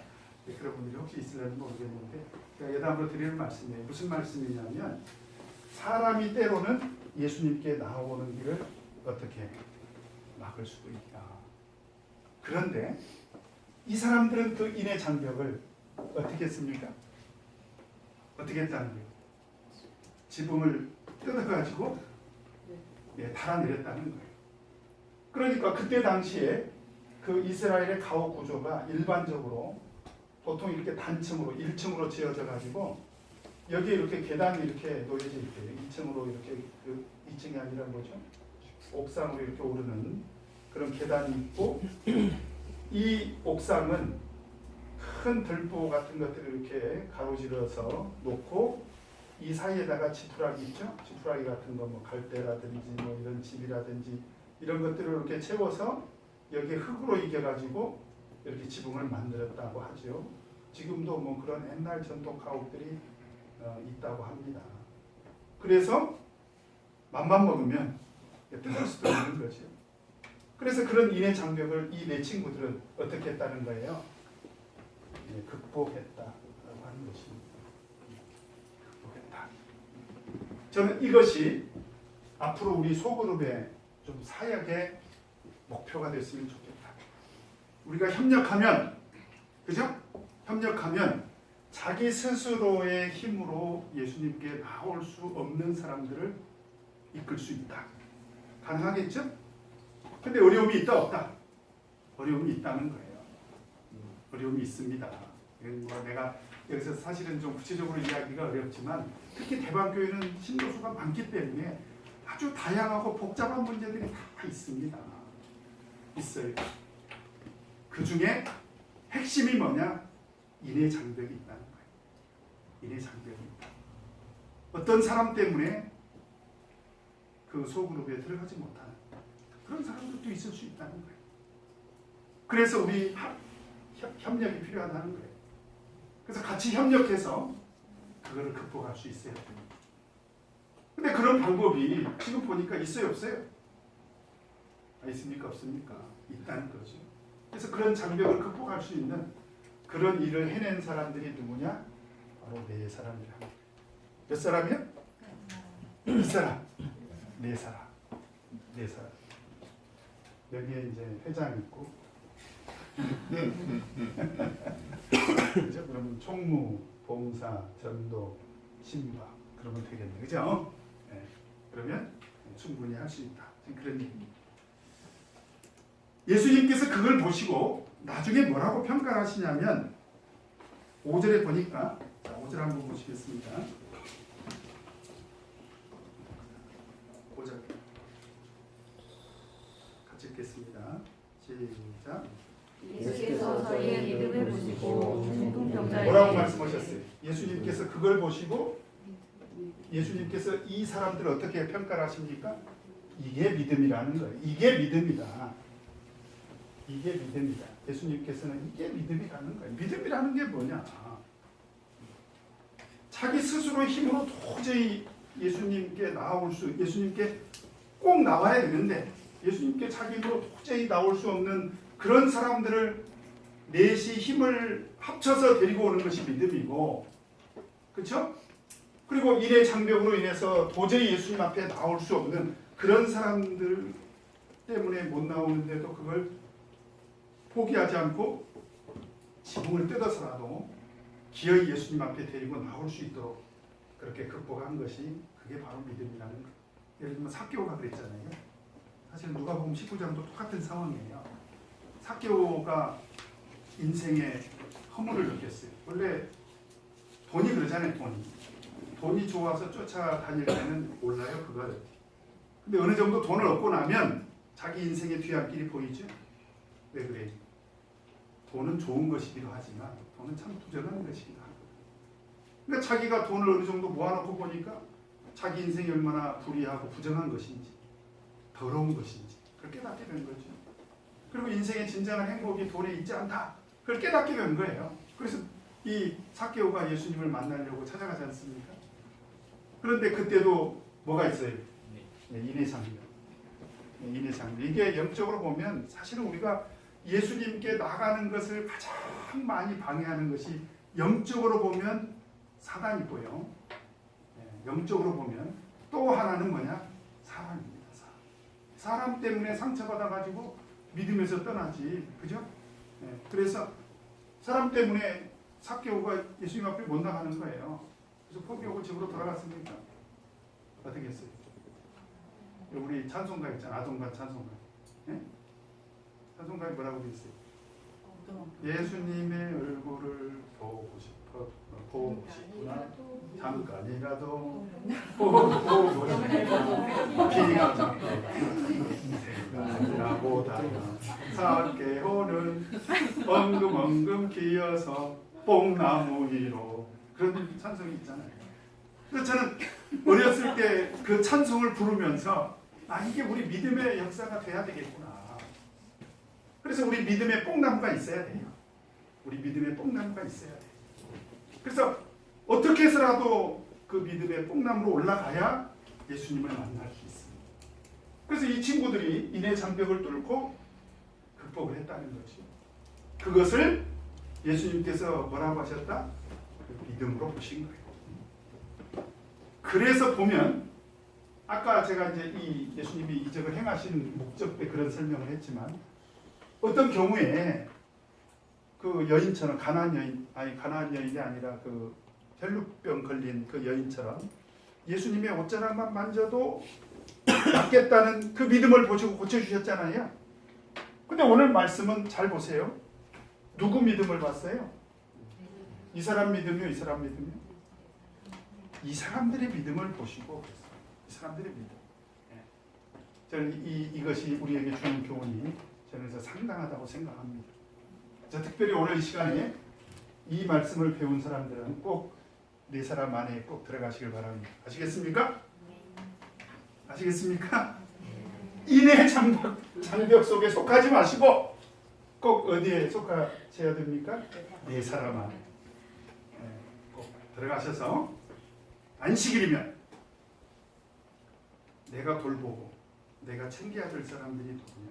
그런 분들이 혹시 있을지 모르겠는데 제가 예담으로 드리는 말씀이에요. 무슨 말씀이냐면 사람이 때로는 예수님께 나오는 길을 어떻게 막을 수도 있다. 그런데 이 사람들은 그 인의 장벽을 어떻게 했습니까? 어떻게 했다는 거예요? 지붕을 뜯어가지고 달아내렸다는 거예요. 그러니까 그때 당시에 그 이스라엘의 가옥 구조가 일반적으로 보통 이렇게 단층으로 1층으로 지어져 가지고 여기에 이렇게 계단이 이렇게 놓여져 있대요. 2층으로 이렇게 2층이 아니라 뭐죠? 옥상으로 이렇게 오르는 그런 계단이 있고 이 옥상은 큰 들보 같은 것들을 이렇게 가로질러서 놓고 이 사이에다가 지푸라기 있죠? 지푸라기 같은 거 뭐 갈대라든지 뭐 이런 집이라든지 이런 것들을 이렇게 채워서 여기에 흙으로 이겨가지고 이렇게 지붕을 만들었다고 하죠. 지금도 뭐 그런 옛날 전통 가옥들이 있다고 합니다. 그래서 맘만 먹으면 뜯을 수도 있는 거죠. 그래서 그런 인의 장벽을 이 네 친구들은 어떻게 했다는 거예요? 극복했다라고 하는 것입니다. 극복했다. 저는 이것이 앞으로 우리 소그룹의 좀 사역의 목표가 됐으면 좋겠다. 우리가 협력하면, 그죠? 협력하면 자기 스스로의 힘으로 예수님께 나올 수 없는 사람들을 이끌 수 있다. 가능하겠죠? 근데 어려움이 있다 없다? 어려움이 있다는 거예요. 어려움이 있습니다. 뭐 내가 여기서 사실은 좀 구체적으로 이야기가 어렵지만 특히 대방교회는 신도수가 많기 때문에 아주 다양하고 복잡한 문제들이 다 있습니다. 있어요. 그 중에 핵심이 뭐냐? 인의 장벽이 있다는 거예요. 인의 장벽이 있다. 어떤 사람 때문에 그 소그룹에 들어가지 못하는 그런 사람들도 있을 수 있다는 거예요. 그래서 우리 협력이 필요하다는 거예요. 그래서 같이 협력해서 그거를 극복할 수 있어야 됩니다. 근데 그런 방법이 지금 보니까 있어요, 없어요? 있습니까, 없습니까? 있다는 거죠. 그래서 그런 장벽을 극복할 수 있는 그런 일을 해낸 사람들이 누구냐? 바로 네 사람이랍니다. 몇 사람이요? 몇 사람? 네 사람. 네 사람. 여기에 이제 회장 있고, 그죠? 그러면 총무, 봉사, 전도, 신박 그러면 되겠네, 그죠? 네. 그러면 충분히 할 수 있다. 그런 얘기입니다. 예수님께서 그걸 보시고 나중에 뭐라고 평가하시냐면 5절에 보니까, 자, 5절 한번 보시겠습니다. 5절 같이 읽겠습니다. 시작. 예수께서 저희의 믿음을 보시고 중풍병자에게 뭐라고 말씀하셨어요? 예수님께서 그걸 보시고 예수님께서 이 사람들을 어떻게 평가를 하십니까? 이게 믿음이라는 거예요. 이게 믿음이다. 이게 믿음이다. 예수님께서는 이게 믿음이라는 거예요. 믿음이라는 게 뭐냐? 자기 스스로 힘으로 도저히 예수님께 예수님께 꼭 나와야 되는데 예수님께 자기 힘으로 도저히 나올 수 없는 그런 사람들을 넷이 힘을 합쳐서 데리고 오는 것이 믿음이고, 그렇죠? 그리고 인의 장벽으로 인해서 도저히 예수님 앞에 나올 수 없는 그런 사람들 때문에 못 나오는데도 그걸 포기하지 않고 지붕을 뜯어서라도 기어이 예수님 앞에 데리고 나올 수 있도록 그렇게 극복한 것이 그게 바로 믿음이라는 거예요. 예를 들면 삭개오가 그랬잖아요. 사실 누가복음 19장도 똑같은 상황이에요. 삭개오가 인생에 허물을 느꼈어요. 원래 돈이 그러잖아요. 돈이 좋아서 쫓아다닐 때는 몰라요, 그걸. 근데 어느 정도 돈을 얻고 나면 자기 인생의 뒤안길이 보이죠. 왜 그래요? 돈은 좋은 것이기도 하지만 돈은 참 부정한 것이기도 하고. 그러니까 자기가 돈을 어느 정도 모아놓고 보니까 자기 인생이 얼마나 불의하고 부정한 것인지, 더러운 것인지 그걸 깨닫게 된 거죠. 그리고 인생의 진정한 행복이 돈에 있지 않다. 그걸 깨닫게 된 거예요. 그래서 이 삭개오가 예수님을 만나려고 찾아가지 않습니까? 그런데 그때도 뭐가 있어요? 인의 장벽. 인의 장벽. 이게 영적으로 보면 사실은 우리가 예수님께 나가는 것을 가장 많이 방해하는 것이 영적으로 보면 사단이고요. 영적으로 보면 또 하나는 뭐냐? 사람입니다. 사람 때문에 상처받아가지고 믿음에서 떠나지. 그죠? 그래서 사람 때문에 삭개오가 예수님 앞에 못 나가는 거예요. 그래서 포기하고 집으로 돌아갔습니까? 어떻게 했어요? 우리 찬송가 있잖아. 아동가 찬송가. 찬송가에 뭐라고 되어 있어요? 예수님의 얼굴을 보고 싶구나. 잠깐이라도 보고 싶구나. 비가 나보다 삭개오는 엉금엉금 기어서 뽕나무 위로. 그런 찬송이 있잖아요. 그래서 저는 어렸을 때 그 찬송을 부르면서 이게 우리 믿음의 역사가 돼야 되겠구나. 그래서 우리 믿음의 뽕나무가 있어야 돼요. 우리 믿음의 뽕나무가 있어야 돼요. 그래서 어떻게 해서라도 그 믿음의 뽕나무로 올라가야 예수님을 만날 수 있습니다. 그래서 이 친구들이 인의 장벽을 뚫고 극복을 했다는 거죠. 그것을 예수님께서 뭐라고 하셨다? 그 믿음으로 보신 거예요. 그래서 보면 아까 제가 이제 이 예수님이 이적을 행하신 목적 때 그런 설명을 했지만 어떤 경우에 그 여인처럼 가나안 여인이 아니라 그 혈루병 걸린 그 여인처럼 예수님의 옷자락만 만져도 낫겠다는 그 믿음을 보시고 고쳐주셨잖아요. 근데 오늘 말씀은 잘 보세요. 누구 믿음을 봤어요? 이 사람 믿음이요? 이 사람 믿음이요? 이 사람들의 믿음을 보시고 이 사람들의 믿음. 저는 이것이 우리에게 주는 교훈이 저는 그래서 상당하다고 생각합니다. 자, 특별히 오늘 이 시간에 이 말씀을 배운 사람들은 꼭 네 사람 안에 꼭 들어가시길 바랍니다. 아시겠습니까? 아시겠습니까? 인의 장벽 속에 속하지 마시고 꼭 어디에 속하셔야 됩니까? 네 사람 안에 꼭 들어가셔서 안식일이면 내가 돌보고 내가 챙겨야 될 사람들이 누구냐.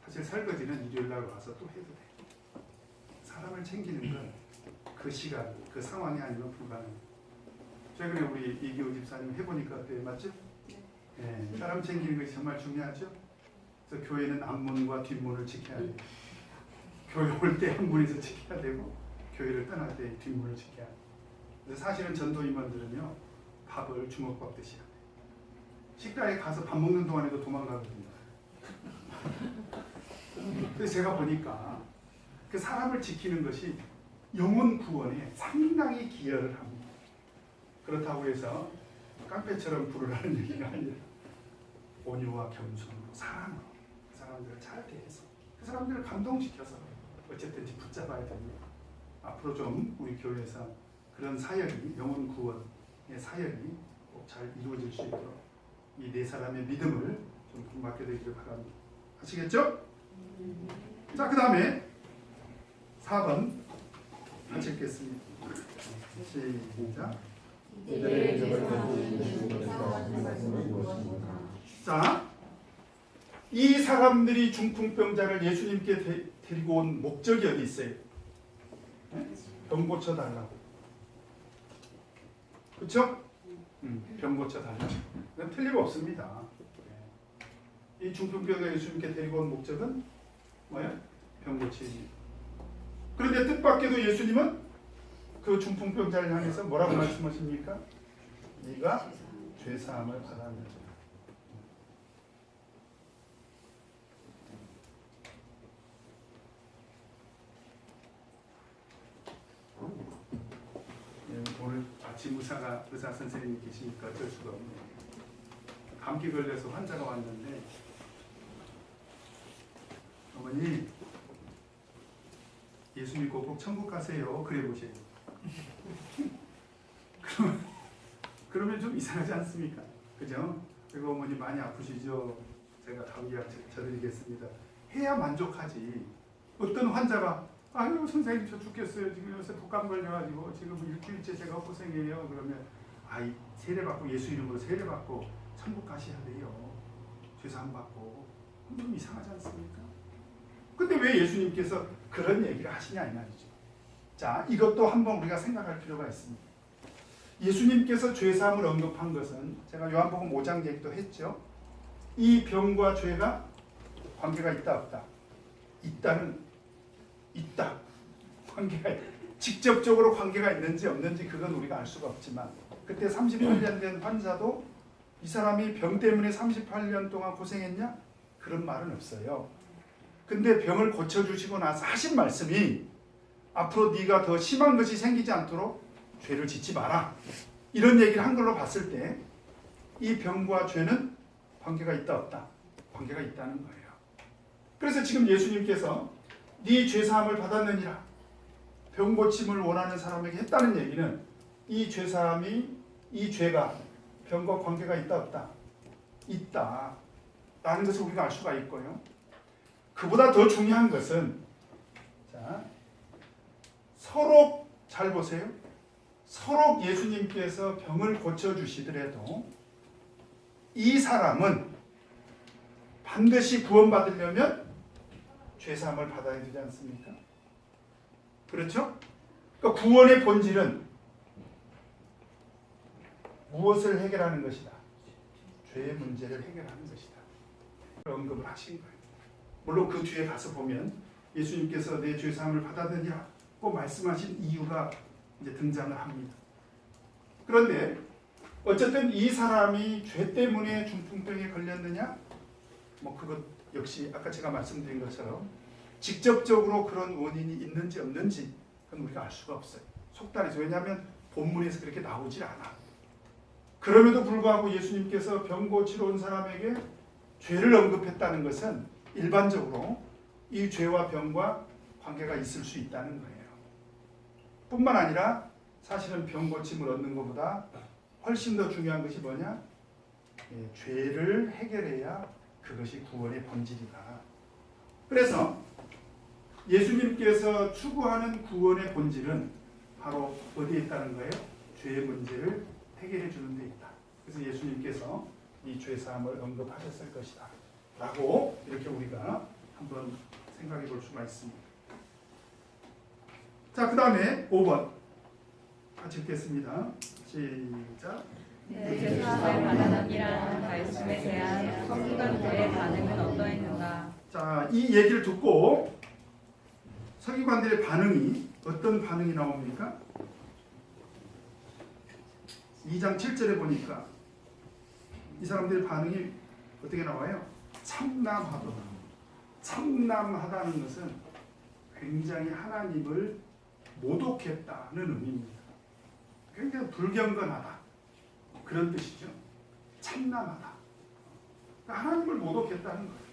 사실 설거지는 일요일날 와서 또 해도 돼. 사람을 챙기는 건 그 시간, 그 상황이 아니면 불가능. 최근에 우리 이기호 집사님 해보니까 어때요? 맞죠? 네, 사람 챙기는 것이 정말 중요하죠. 그래서 교회는 앞문과 뒷문을 지켜야 돼요. 교회 올 때 앞문에서 지켜야 되고 교회를 떠날 때 뒷문을 지켜야 돼요. 그래서 사실은 전도 임원들은요 밥을 주먹밥 드셔야 돼요. 식당에 가서 밥 먹는 동안에도 도망가거든요. 그래서 제가 보니까 그 사람을 지키는 것이 영혼 구원에 상당히 기여를 합니다. 그렇다고 해서 깡패처럼 부르라는 얘기가 아니라 온유와 겸손으로 사랑으로 그 사람들을 잘 대해서 그 사람들을 감동시켜서 어쨌든지 붙잡아야 됩니다. 앞으로 좀 우리 교회에서 그런 사역이 영혼 구원의 사역이 꼭 잘 이루어질 수 있도록 이 네 사람의 믿음을 좀 맡겨드리길 바랍니다. 아시겠죠? 자, 그 다음에 4번 같이 읽겠습니다. 시작. 자, 이 사람들이 중풍병자를 예수님께 데리고 온 목적이 어디 있어요? 병 고쳐달라고. 그렇죠? 병 고쳐달라고. 그건 틀림없습니다. 이 중풍병자 예수님께 데리고 온 목적은 뭐야? 병 고치기. 그런데 뜻밖에도 예수님은 그 중풍병자를 향해서 뭐라고 말씀하십니까? 네가 죄사함을 받았느니라. 오늘 아침 의사 선생님이 계시니까 어쩔 수가 없네요. 감기 걸려서 환자가 왔는데 어머니 예수 믿고 꼭 천국 가세요. 그래 보세요. 그러면 좀 이상하지 않습니까? 그죠? 그리고 어머니 많이 아프시죠? 제가 감기약 쳐드리겠습니다. 해야 만족하지. 어떤 환자가 아유 선생님 저 죽겠어요. 지금 요새 독감 걸려가지고 지금 일주일째 제가 고생해요. 그러면 아이 세례받고 예수 이름으로 세례받고 천국 가셔야 돼요. 죄사함 받고 좀 이상하지 않습니까? 근데 왜 예수님께서 그런 얘기를 하시냐 이 말이죠. 자, 이것도 한번 우리가 생각할 필요가 있습니다. 예수님께서 죄사함을 언급한 것은 제가 요한복음 5장 얘기도 했죠. 이 병과 죄가 관계가 있다 없다? 있다. 관계가 직접적으로 관계가 있는지 없는지 그건 우리가 알 수가 없지만 그때 38년 된 환자도 이 사람이 병 때문에 38년 동안 고생했냐? 그런 말은 없어요. 근데 병을 고쳐주시고 나서 하신 말씀이 앞으로 네가 더 심한 것이 생기지 않도록 죄를 짓지 마라. 이런 얘기를 한 걸로 봤을 때 이 병과 죄는 관계가 있다 없다? 관계가 있다는 거예요. 그래서 지금 예수님께서 네 죄사함을 받았느니라 병 고침을 원하는 사람에게 했다는 얘기는 이 죄사함이 이 죄가 병과 관계가 있다 없다? 있다 라는 것을 우리가 알 수가 있고요. 그보다 더 중요한 것은 자, 서로 잘 보세요. 서로 예수님께서 병을 고쳐주시더라도 이 사람은 반드시 구원받으려면 죄사함을 받아야 되지 않습니까? 그렇죠? 그러니까 구원의 본질은 무엇을 해결하는 것이다? 죄의 문제를 해결하는 것이다. 언급을 하신 거예요. 물론 그 뒤에 가서 보면 예수님께서 내 죄사함을 받았느니라고 말씀하신 이유가 이제 등장을 합니다. 그런데 어쨌든 이 사람이 죄 때문에 중풍병에 걸렸느냐? 뭐 그것 역시 아까 제가 말씀드린 것처럼 직접적으로 그런 원인이 있는지 없는지 그건 우리가 알 수가 없어요. 속단해서. 왜냐하면 본문에서 그렇게 나오질 않아. 그럼에도 불구하고 예수님께서 병 고치러 온 사람에게 죄를 언급했다는 것은 일반적으로 이 죄와 병과 관계가 있을 수 있다는 거예요. 뿐만 아니라 사실은 병 고침을 얻는 것보다 훨씬 더 중요한 것이 뭐냐? 죄를 해결해야 그것이 구원의 본질이다. 그래서 예수님께서 추구하는 구원의 본질은 바로 어디에 있다는 거예요? 죄의 문제를 해결해 주는 데 있다. 그래서 예수님께서 이 죄사함을 언급하셨을 것이다 라고 이렇게 우리가 한번 생각해 볼 수가 있습니다. 자, 그 다음에 5번 같이 읽겠습니다. 시작. 내 죄사함을 받았느니라는 말씀에 대한 서기관들의 반응은 어떠했는가? 자, 이 얘기를 듣고 서기관들의 반응이 어떤 반응이 나옵니까? 2장 7절에 보니까 이 사람들의 반응이 어떻게 나와요? 참남하도다. 참남하다는 것은 굉장히 하나님을 모독했다는 의미입니다. 굉장히 불경건하다. 그런 뜻이죠. 참남하다. 하나님을 모독했다는 거예요.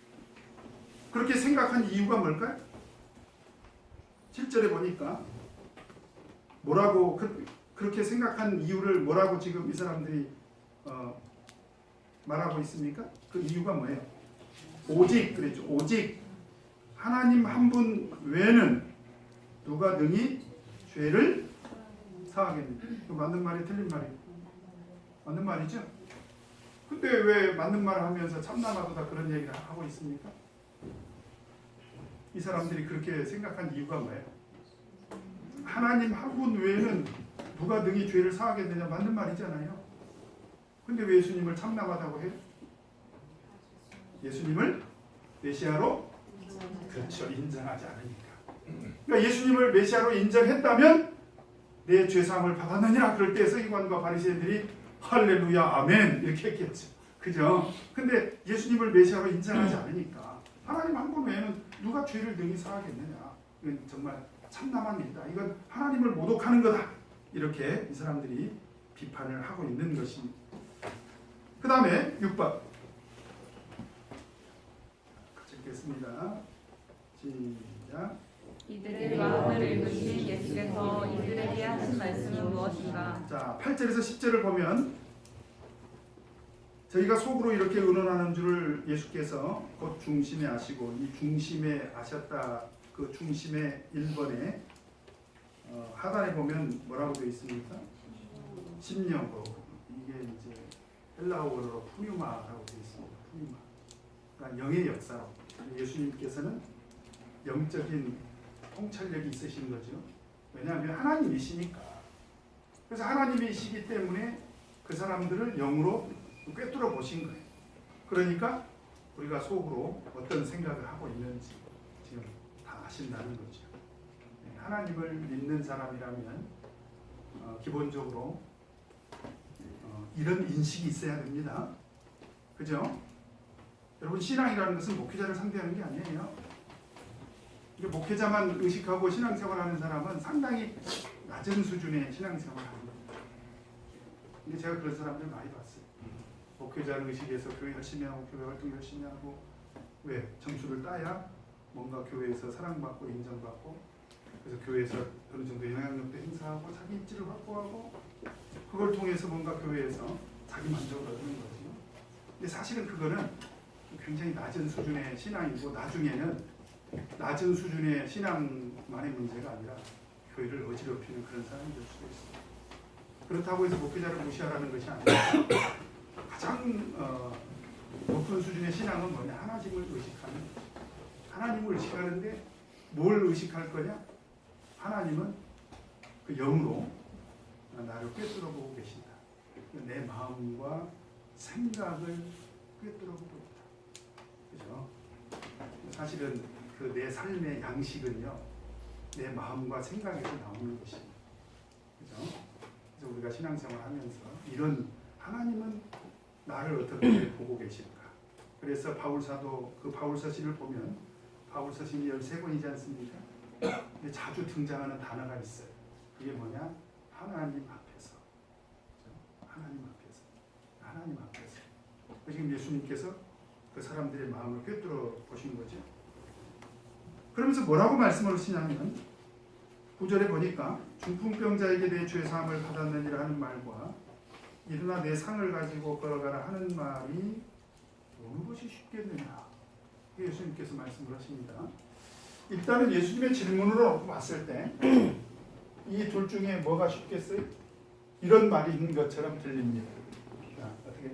그렇게 생각한 이유가 뭘까요? 7절에 보니까 뭐라고 그렇게 생각한 이유를 뭐라고 지금 이 사람들이 말하고 있습니까? 그 이유가 뭐예요? 오직 그랬죠. 오직 하나님 한 분 외에는 누가 능히 죄를 사하겠느냐. 맞는 말이 틀린 말이 맞는 말이죠. 근데 왜 맞는 말을 하면서 참남하도다 그런 얘기를 하고 있습니까? 이 사람들이 그렇게 생각한 이유가 뭐예요? 하나님 한 분 외에는 누가 능히 죄를 사하겠느냐 맞는 말이잖아요. 근데 왜 예수님을 참남하다고 해요? 예수님을 메시아로 그렇죠. 인정하지 않으니까. 그러니까 예수님을 메시아로 인정했다면 내 죄사함을 받았느니라. 그럴 때 서기관과 바리새인들이 할렐루야 아멘 이렇게 했겠죠. 그죠? 근데 예수님을 메시아로 인정하지 않으니까 하나님 한 분 외에는 누가 죄를 능히 사하겠느냐. 이건 정말 참남한 일이다. 이건 하나님을 모독하는 거다. 이렇게 이 사람들이 비판을 하고 있는 것입니다. 그 다음에 6번 같이 읽겠습니다. 시작. 이들의 마음을 읽으신 예수께서 이들에게 하신 말씀은 무엇인가? 자, 8절에서 10절을 보면 저희가 속으로 이렇게 의논하는 줄을 예수께서 곧 중심에 아시고 이 중심에 아셨다. 그 중심의 1번에 하단에 보면 뭐라고 되어 있습니까? 심령으로. 이게 이제 헬라어로 푸뉴마라고 되어 있습니다. 푸뉴마. 영의 역사로 예수님께서는 영적인 통찰력이 있으신 거죠. 왜냐하면 하나님이시니까. 그래서 하나님이시기 때문에 그 사람들을 영으로 꿰뚫어 보신 거예요. 그러니까 우리가 속으로 어떤 생각을 하고 있는지 지금 다 아신다는 거죠. 하나님을 믿는 사람이라면 기본적으로 이런 인식이 있어야 됩니다. 그죠? 여러분, 신앙이라는 것은 목회자를 상대하는 게 아니에요. 목회자만 의식하고 신앙생활하는 사람은 상당히 낮은 수준의 신앙생활을 합니다. 근데 제가 그런 사람들 많이 봤어요. 목회자를 의식해서 교회 열심히 하고 교회 활동 열심히 하고, 왜? 점수를 따야 뭔가 교회에서 사랑받고 인정받고, 그래서 교회에서 어느 정도 영향력도 행사하고 자기 입지를 확보하고, 그걸 통해서 뭔가 교회에서 자기 만족을 얻는 거죠. 근데 사실은 그거는 굉장히 낮은 수준의 신앙이고, 나중에는 낮은 수준의 신앙만의 문제가 아니라 교회를 어지럽히는 그런 사람이 될 수도 있습니다. 그렇다고 해서 목회자를 무시하라는 것이 아니라 가장 높은 수준의 신앙은 뭐냐? 하나님을 의식하는 거죠. 하나님을 의식하는데 뭘 의식할 거냐? 하나님은 그 영으로 나를 꿰뚫어 보고 계신다. 내 마음과 생각을 꿰뚫어 보고 있다. 그죠? 사실은 그 내 삶의 양식은요, 내 마음과 생각에서 나오는 것입니다. 그죠? 그래서 우리가 신앙생활하면서 이런 하나님은 나를 어떻게 보고 계실까? 그래서 바울사도 그 바울서신을 보면 바울서신이 13권이지 않습니까? 근데 자주 등장하는 단어가 있어요. 그게 뭐냐? 하나님 앞에서. 그죠? 하나님 앞에서. 하나님 앞에서. 지금 예수님께서 그 사람들의 마음을 꿰뚫어 보신 거죠. 그러면서 뭐라고 말씀을 하시냐면 9절에 보니까 중풍병자에게 내 죄 사함을 받았느니라 하는 말과 일어나 내 상을 가지고 걸어가라 하는 말이 어느 것이 쉽겠느냐. 예수님께서 말씀을 하십니다. 일단은 예수님의 질문으로 봤을 때 이 둘 중에 뭐가 쉽겠어요? 이런 말인 것처럼 들립니다. 자, 어떻게?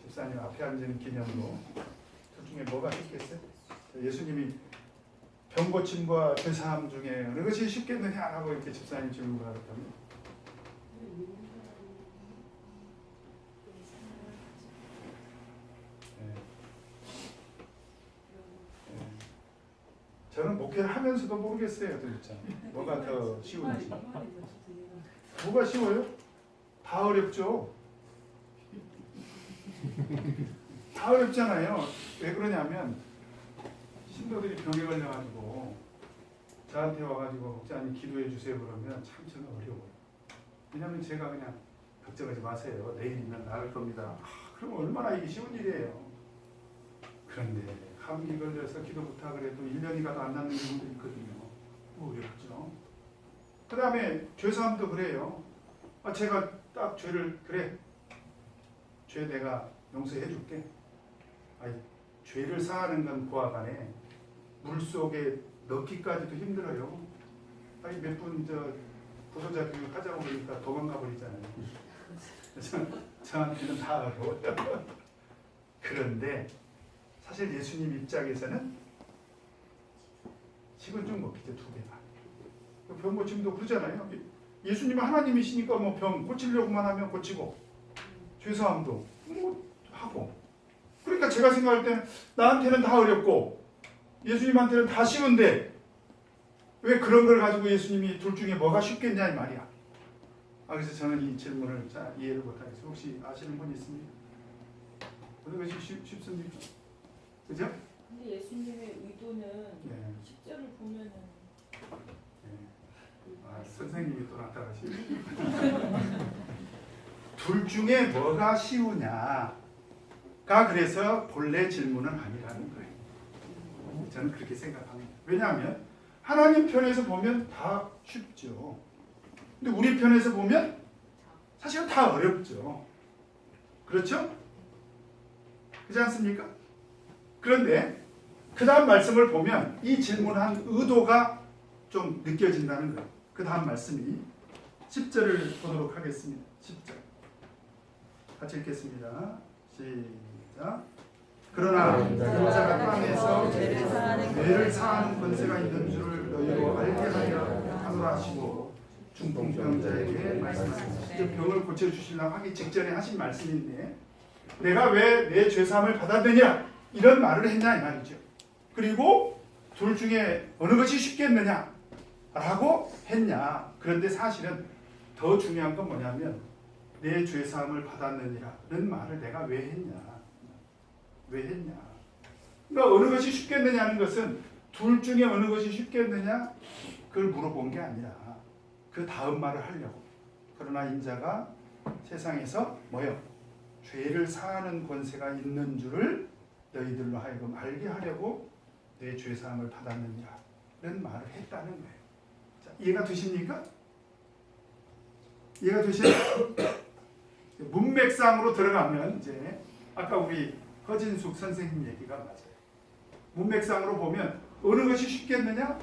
집사님 앞에 앉은 기념으로 둘 중에 뭐가 쉽겠어요? 예수님이 병 고침과 죄 사함 중에 어느 것이 쉽겠느냐 하고 이렇게 집사님 질문을 하셨다면, 저는 목회를 하면서도 모르겠어요, 도대체 뭐가 더 쉬운지. 뭐가 쉬워요? 다 어렵죠. 다 어렵잖아요. 왜 그러냐면 신도들이 병에 걸려가지고 저한테 와가지고 목사님 기도해 주세요 그러면 참 저는 어려워요. 왜냐하면 제가 그냥 걱정하지 마세요. 내일이면 나을 겁니다. 그럼 얼마나 이게 쉬운 일이에요. 그런데 감기 걸려서 기도 부탁을 해도 1년이 가도 안 낫는 경우도 있거든요. 어렵죠. 그 다음에 죄사함도 그래요. 제가 딱 죄를, 그래, 죄 내가 용서해 줄게. 죄를 사하는 건 고아간에 물속에 넣기까지도 힘들어요. 몇 분 부도자 교육 하자고 그러니까 도망가 버리잖아요. 저한테는 다 어려워요. 그런데 사실 예수님 입장에서는 식은 죽 먹기죠. 2배나. 병 고침도 그러잖아요. 예수님은 하나님이시니까 뭐 병 고치려고만 하면 고치고 죄사함도 뭐 하고. 그러니까 제가 생각할 때는 나한테는 다 어렵고 예수님한테는 다 쉬운데 왜 그런 걸 가지고 예수님이 둘 중에 뭐가 쉽겠냐 이 말이야. 그래서 저는 이 질문을 잘 이해를 못하겠어요. 혹시 아시는 분 있습니까? 어떤 것이 쉽습니까? 그죠? 근데 예수님의 의도는 네. 10절을 보면은 선생님이 또 나타나시네. 둘 중에 뭐가 쉬우냐가 그래서 본래 질문은 아니라는 거예요. 저는 그렇게 생각합니다. 왜냐하면 하나님 편에서 보면 다 쉽죠. 근데 우리 편에서 보면 사실은 다 어렵죠. 그렇죠? 그렇지 않습니까? 그런데 그 다음 말씀을 보면 이 질문한 의도가 좀 느껴진다는 거예요. 그 다음 말씀이 10절을 보도록 하겠습니다. 10절 같이 읽겠습니다. 시작. 그러나 인자가 땅에서 죄를 사하는 죄를 사하는 권세가 있는 줄을 너희로 알게 하려 하노라 하시고 중풍병자에게 말씀하셨습니다. 이제 병을 고쳐주시려고 하기 직전에 하신 말씀인데 내가 왜 내 죄사함을 받았느냐 이런 말을 했냐 이 말이죠. 그리고 둘 중에 어느 것이 쉽겠느냐 라고 했냐. 그런데 사실은 더 중요한 건 뭐냐면 내 죄사함을 받았느니라는 말을 내가 왜 했냐. 왜 했냐. 그러니까 어느 것이 쉽겠느냐는 것은 둘 중에 어느 것이 쉽겠느냐 그걸 물어본 게 아니라 그 다음 말을 하려고. 그러나 인자가 세상에서 뭐요? 죄를 사하는 권세가 있는 줄을 너희들로 하여금 알게 하려고 내 죄사함을 받았느니라 는 말을 했다는 거예요. 자, 이해가 되십니까? 이해가 되시나요? 문맥상으로 들어가면 이제 아까 우리 허진숙 선생님 얘기가 맞아요. 문맥상으로 보면 어느 것이 쉽겠느냐?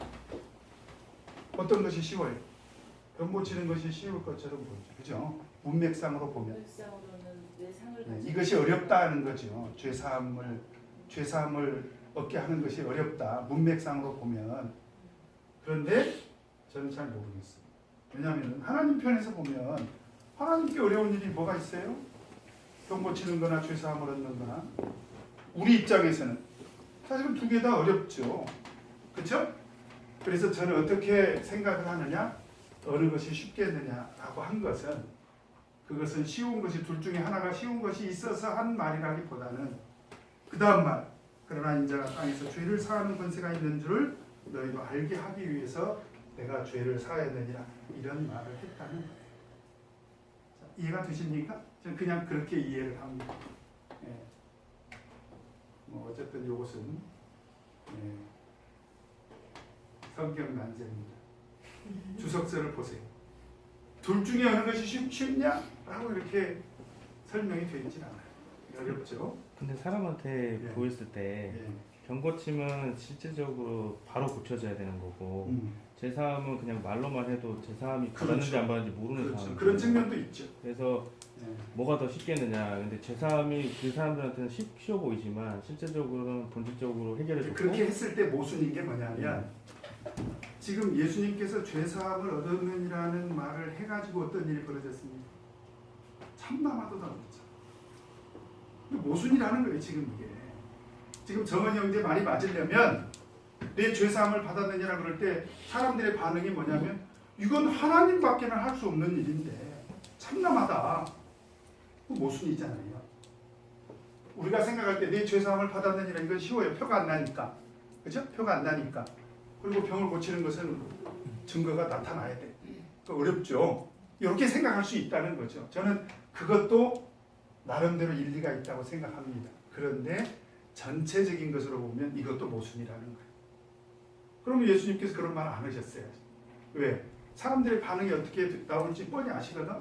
어떤 것이 쉬워요? 병 고치는 것이 쉬울 것처럼 보이죠. 그죠? 문맥상으로 보면 이것이 어렵다는 거죠. 죄사함을 얻게 하는 것이 어렵다. 문맥상으로 보면. 그런데 저는 잘 모르겠어요. 왜냐하면 하나님 편에서 보면 하나님께 어려운 일이 뭐가 있어요? 병 고치는 거나 죄사함을 얻는 거나. 우리 입장에서는 사실은 두 개 다 어렵죠. 그렇죠? 그래서 저는 어떻게 생각을 하느냐? 어느 것이 쉽겠느냐라고 한 것은 그것은 쉬운 것이 둘 중에 하나가 쉬운 것이 있어서 한 말이라기보다는 그 다음 말 그러나 인자가 땅에서 죄를 사하는 권세가 있는 줄을 너희도 알게 하기 위해서 내가 죄를 사하였느니라 이런 말을 했다는 거예요. 자, 이해가 되십니까? 저는 그냥 그렇게 이해를 합니다. 예. 뭐 어쨌든 이것은 예. 성경 난제입니다. 주석서를 보세요. 둘 중에 어느 것이 쉽냐?라고 이렇게 설명이 되어 있진 않아요. 어렵죠. 근데 사람한테 예. 보였을 때 예. 병 고침은 실질적으로 바로 고쳐져야 되는 거고 제사함은 그냥 말로만 해도 제사함이 받았는지 그렇죠. 안 받았는지 모르는 그렇죠. 사람. 그런 측면도 있죠. 그래서 예. 뭐가 더 쉽겠느냐. 근데 제사함이 그 사람들한테는 쉬워 보이지만 실제적으로는 본질적으로 해결해줬고. 그렇게 했을 때 모순인 게 뭐냐면 지금 예수님께서 죄사함을 얻었느니라는 말을 해가지고 어떤 일이 벌어졌습니까? 참나마도 다르죠. 모순이라는 거예요. 지금 이게. 지금 정은이 형제 말이 맞으려면 내 죄사함을 받았느냐라 그럴 때 사람들의 반응이 뭐냐면 이건 하나님밖에는 할 수 없는 일인데 참남하다. 모순이잖아요. 우리가 생각할 때 내 죄사함을 받았느니라 이건 쉬워요. 표가 안 나니까. 그죠? 표가 안 나니까. 그리고 병을 고치는 것은 증거가 나타나야 돼. 어렵죠. 이렇게 생각할 수 있다는 거죠. 저는 그것도 나름대로 일리가 있다고 생각합니다. 그런데 전체적인 것으로 보면 이것도 모순이라는 거예요. 그러면 예수님께서 그런 말 안 하셨어요. 왜? 사람들의 반응이 어떻게 나올지 뻔히 아시거든.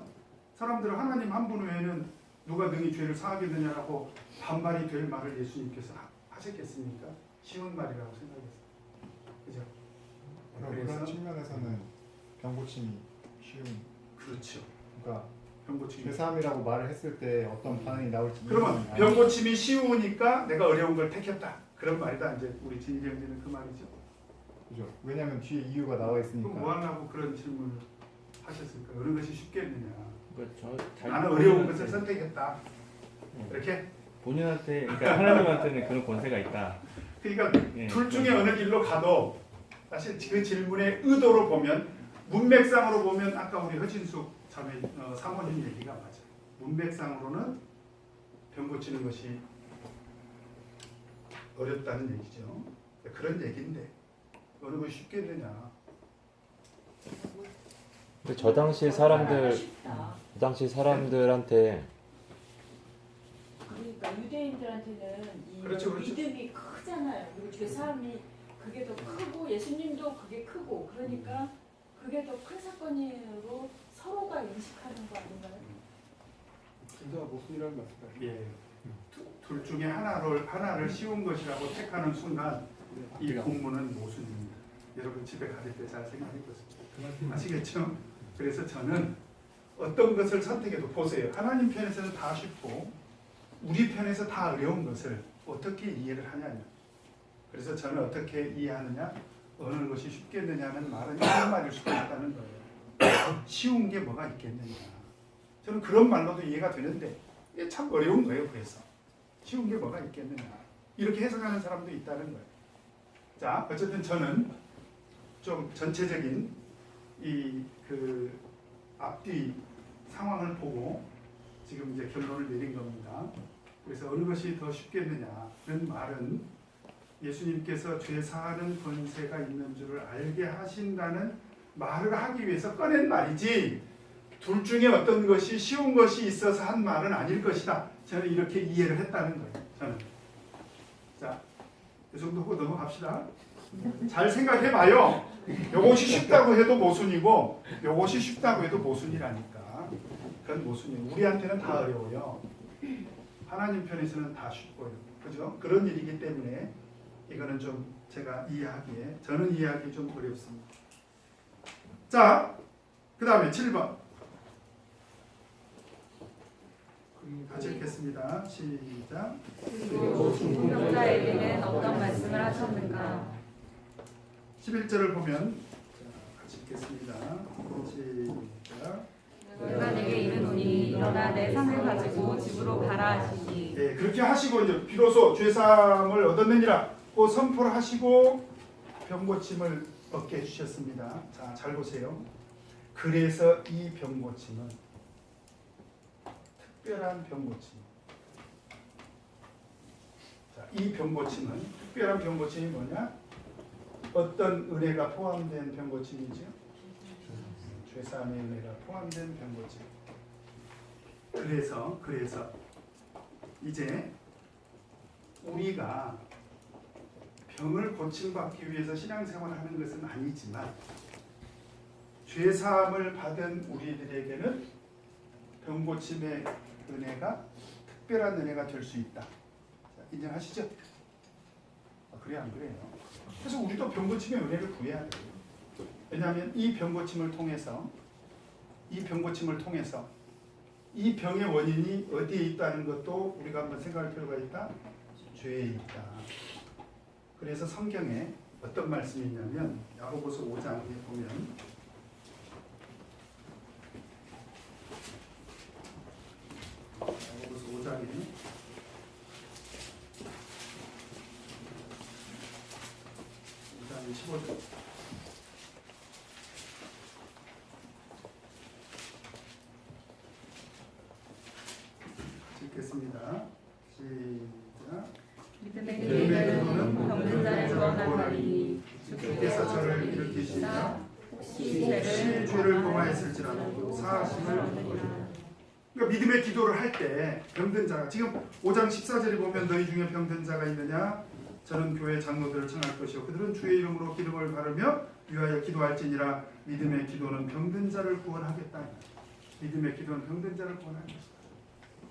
사람들은 하나님 한 분 외에는 누가 능히 죄를 사하겠느냐라고 반말이 될 말을 예수님께서 하셨겠습니까? 쉬운 말이라고 생각했어요. 그죠? 그런 측면에서는 병고침이 쉬운. 그렇죠. 그러니까 병고침이. 죄사함이라고 말을 했을 때 어떤 반응이 나올지. 그러면 병고침이 쉬우니까 내가 어려운 걸 택했다. 그런 말이다. 이제 우리 진경제는 그 말이죠. 그죠. 왜냐하면 뒤에 이유가 나와 있으니까. 그럼 뭐 하려고 그런 질문을 하셨을까? 어느 것이 쉽겠느냐? 그러니까 나는 어려운 것을 선택했다. 이렇게. 본인한테, 그러니까 하나님한테는 그런 권세가 있다. 그러니까 예, 둘 중에 어느 길로 가도 사실 그 질문의 의도로 보면 문맥상으로 보면 아까 우리 허진숙 사모님 얘기가 맞아요. 문맥상으로는 병 고치는 것이 어렵다는 얘기죠. 그런 얘기인데 어느 것이 쉽겠느냐. 근데 저 당시 사람들한테 그러니까 유대인들한테는 이 그렇죠, 그렇죠. 믿음이 크잖아요. 그리고 죄사함이 그게 더 크고 예수님도 그게 크고 그러니까 그게 더 큰 사건으로 서로가 인식하는 거 아닌가요? 진짜 모순이라는 말씀까지. 예. 둘 중에 하나를 쉬운 것이라고 택하는 순간 이 공문은 모순입니다. 여러분 집에 가실 때 잘 생각해 보세요. 아시겠죠? 그래서 저는 어떤 것을 선택해도 보세요. 하나님 편에서는 다 쉽고 우리 편에서 다 어려운 것을 어떻게 이해를 하냐냐. 그래서 저는 어떻게 이해하느냐, 어느 것이 쉽겠느냐는 말은 이런 말일 수도 있다는 거예요. 쉬운 게 뭐가 있겠느냐. 저는 그런 말로도 이해가 되는데 이게 참 어려운 거예요. 그래서 쉬운 게 뭐가 있겠느냐 이렇게 해석하는 사람도 있다는 거예요. 자, 어쨌든 저는 좀 전체적인 이 그 앞뒤 상황을 보고 지금 이제 결론을 내린 겁니다. 그래서 어느 것이 더 쉽겠느냐는 말은 예수님께서 죄 사하는 권세가 있는 줄을 알게 하신다는 말을 하기 위해서 꺼낸 말이지, 둘 중에 어떤 것이 쉬운 것이 있어서 한 말은 아닐 것이다. 저는 이렇게 이해를 했다는 거예요. 저는. 자, 이 정도 하고 넘어갑시다. 잘 생각해봐요. 요것이 쉽다고 해도 모순이고 요것이 쉽다고 해도 모순이라니까. 그건 모순이에요. 우리한테는 다 어려워요. 하나님 편에서는 다 쉽고요. 그죠? 그런 일이기 때문에 이거는 좀 제가 이해하기에, 저는 이해하기 좀 어렵습니다. 자, 그 다음에 7번 같이 읽겠습니다. 시작. 그리고 중풍병자에게는 어떤 말씀을 하셨는가? 11절을 보면 자, 같이 읽겠습니다. 시작. 내가 내게 이르노니 일어나 내 상을 가지고 집으로 가라 하시니. 예, 그렇게 하시고 이제 비로소 죄사함을 얻었느니라 고 선포를 하시고 병고침을 얻게 해주셨습니다. 자, 잘 보세요. 그래서 이 병고침은 특별한 병고침. 자, 이 병고침은 특별한 병고침이 뭐냐? 어떤 은혜가 포함된 병고침이죠? 죄사함의 은혜가 포함된 병고침. 그래서 이제 우리가 병을 고침받기 위해서 신앙생활을 하는 것은 아니지만 죄사함을 받은 우리들에게는 병고침의 은혜가 특별한 은혜가 될 수 있다. 자, 인정하시죠? 그래 안 그래요? 그래서 우리도 병고침의 은혜를 구해야 돼요. 왜냐하면 이 병고침을 통해서 이 병의 원인이 어디에 있다는 것도 우리가 한번 생각할 필요가 있다. 죄에 있다. 그래서 성경에 어떤 말씀이 있냐면 야고보서 5장에 보면 야고보서 5장에 15절 읽겠습니다. 시작. 믿음의 기도는 병든 자를 구원하리니 주께서 저를 일으키시자 혹시 죄를 범하였을지라도 사하심을 얻으리라. 그러니까 믿음의 기도를 할 때 병든 자가, 지금 5장 14절에 보면 너희 중에 병든 자가 있느냐? 저는 교회 장로들을 청할 것이요 그들은 주의 이름으로 기름을 바르며 위하여 기도할지니라. 믿음의 기도는 병든 자를 구원하겠다. 믿음의 기도는 병든 자를 구원하겠다.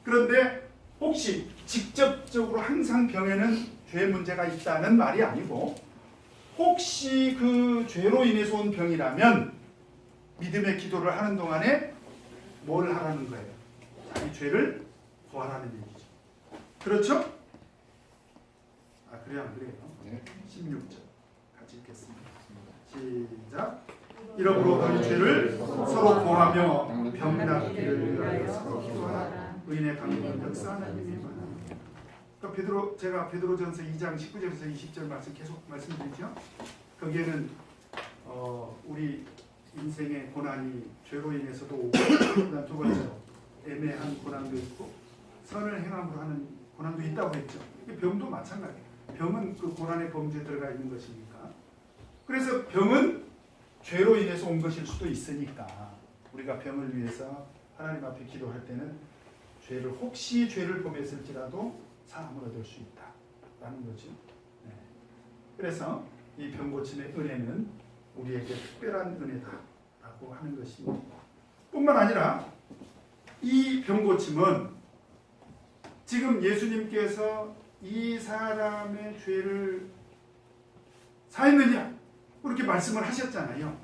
그런데 혹시 직접적으로 항상 병에는 죄 문제가 있다는 말이 아니고, 혹시 그 죄로 인해서 온 병이라면 믿음의 기도를 하는 동안에 뭘 하라는 거예요? 자기 죄를 구하라는 얘기죠. 그렇죠? 아, 그래요 안 그래요? 16절 같이 읽겠습니다. 시작. 이러므로 너희 죄를 서로 고하며 병 낫기를 위하여 서로 기도하라. 의인의 강력한 역사하는 힘이 많아. 그러니까 제가 베드로전서 2장 19절에서 20절 말씀 계속 말씀드리죠. 거기에는 우리 인생의 고난이 죄로 인해서도 오고, 그다음 두 번째로 애매한 고난도 있고 선을 행함으로 하는 고난도 있다고 했죠. 병도 마찬가지예요. 병은 그 고난의 범주에 들어가 있는 것이니까. 그래서 병은 죄로 인해서 온 것일 수도 있으니까 우리가 병을 위해서 하나님 앞에 기도할 때는 혹시 죄를 범했을지라도 사함을 얻을 수 있다라는 거죠. 네. 그래서 이 병고침의 은혜는 우리에게 특별한 은혜다라고 하는 것입니다. 뿐만 아니라 이 병고침은 지금 예수님께서 이 사람의 죄를 사했느냐 그렇게 말씀을 하셨잖아요.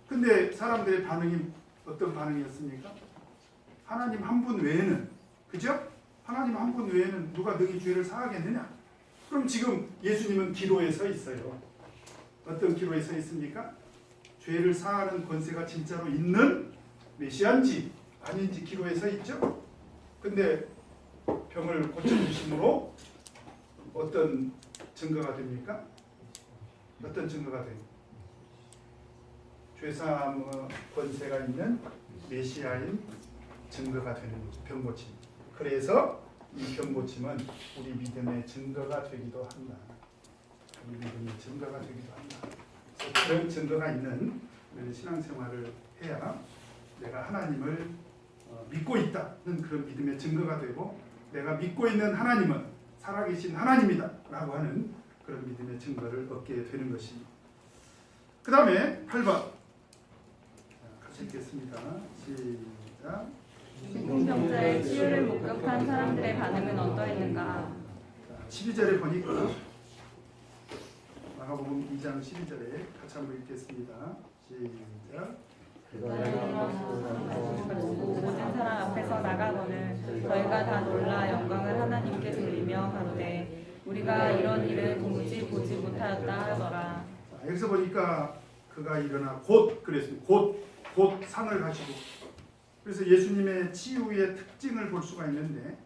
근데 사람들의 반응이 어떤 반응이었습니까? 하나님 한 분 외에는, 그죠? 하나님 한 분 외에는 누가 능히 죄를 사하겠느냐? 그럼 지금 예수님은 기로에 서 있어요. 어떤 기로에 서 있습니까? 죄를 사하는 권세가 진짜로 있는 메시아인지 아닌지 기로에 서 있죠. 근데 병을 고쳐주심으로 어떤 증거가 됩니까? 어떤 증거가 돼요? 죄사함의 권세가 있는 메시아인 증거가 되는 거죠. 병 고침. 그래서 이 병 고침은 우리 믿음의 증거가 되기도 한다. 우리 믿음의 증거가 되기도 한다. 그런 증거가 있는 신앙생활을 해야 내가 하나님을 믿고 있다는 그런 믿음의 증거가 되고, 내가 믿고 있는 하나님은 살아계신 하나님이다 라고 하는 그런 믿음의 증거를 얻게 되는 것입니다. 그 다음에 8번 같이 읽겠습니다. 시작. 중풍병자의 치유를 목격한 사람들의 반응은 어떠했는가? 12절에 보니까 마가복음 2장 12절에 같이 한번 읽겠습니다. 시작. 모든 사람 앞에서 나가거늘 저희가 다 놀라 영광을 하나님께 돌리며 가로되 우리가 이런 일을 도무지 보지 못하였다 하더라. 여기서 보니까 그가 일어나 곧 그랬습니다. 곧 상을 가지고. 그래서 예수님의 치유의 특징을 볼 수가 있는데,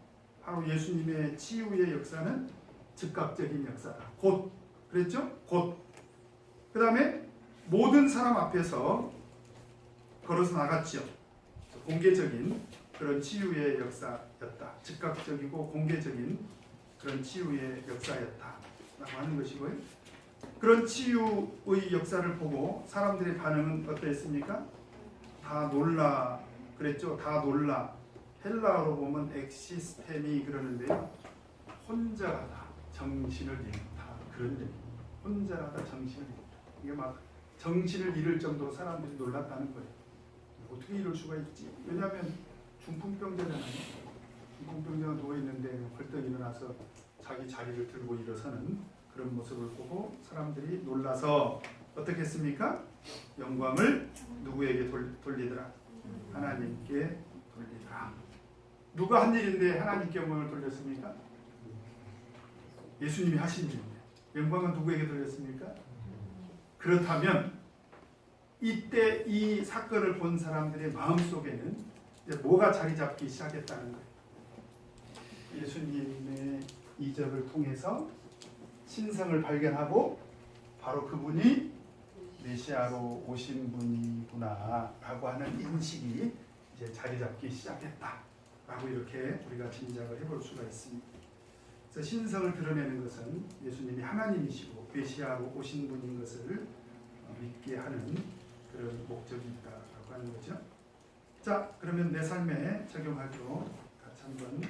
바로 예수님의 치유의 역사는 즉각적인 역사다. 곧 그랬죠? 곧. 그 다음에 모든 사람 앞에서 걸어서 나갔죠. 공개적인 그런 치유의 역사였다. 즉각적이고 공개적인 그런 치유의 역사였다 라고 하는 것이고요. 그런 치유의 역사를 보고 사람들의 반응은 어떠했습니까? 다 놀라 그랬죠. 다 놀라. 헬라어로 보면 엑시스템이 그러는데요. 혼자가다 정신을 잃다. 그런 얘기. 혼자가다 정신을 잃다. 이게 막 정신을 잃을 정도로 사람들이 놀랐다는 거예요. 어떻게 이럴 수가 있지? 왜냐하면 중풍병자잖아요. 중풍병자가 누워있는데 벌떡 일어나서 자기 자리를 들고 일어서는 그런 모습을 보고 사람들이 놀라서 어떻게 했습니까? 영광을 누구에게 돌리더라? 하나님께 돌리더라. 누가 한 일인데 하나님께 영광을 돌렸습니까? 예수님이 하신 일인데 영광은 누구에게 돌렸습니까? 그렇다면 이때 이 사건을 본 사람들의 마음속에는 이제 뭐가 자리 잡기 시작했다는 거예요. 예수님의 이적을 통해서 신성을 발견하고 바로 그분이 메시아로 오신 분이구나 라고 하는 인식이 이제 자리 잡기 시작했다 라고 이렇게 우리가 짐작을 해볼 수가 있습니다. 그래서 신성을 드러내는 것은 예수님이 하나님이시고 메시아로 오신 분인 것을 믿게 하는 그런 목적이 있다라고 하는 거죠. 자, 그러면 내 삶에 적용하기로 같이 한번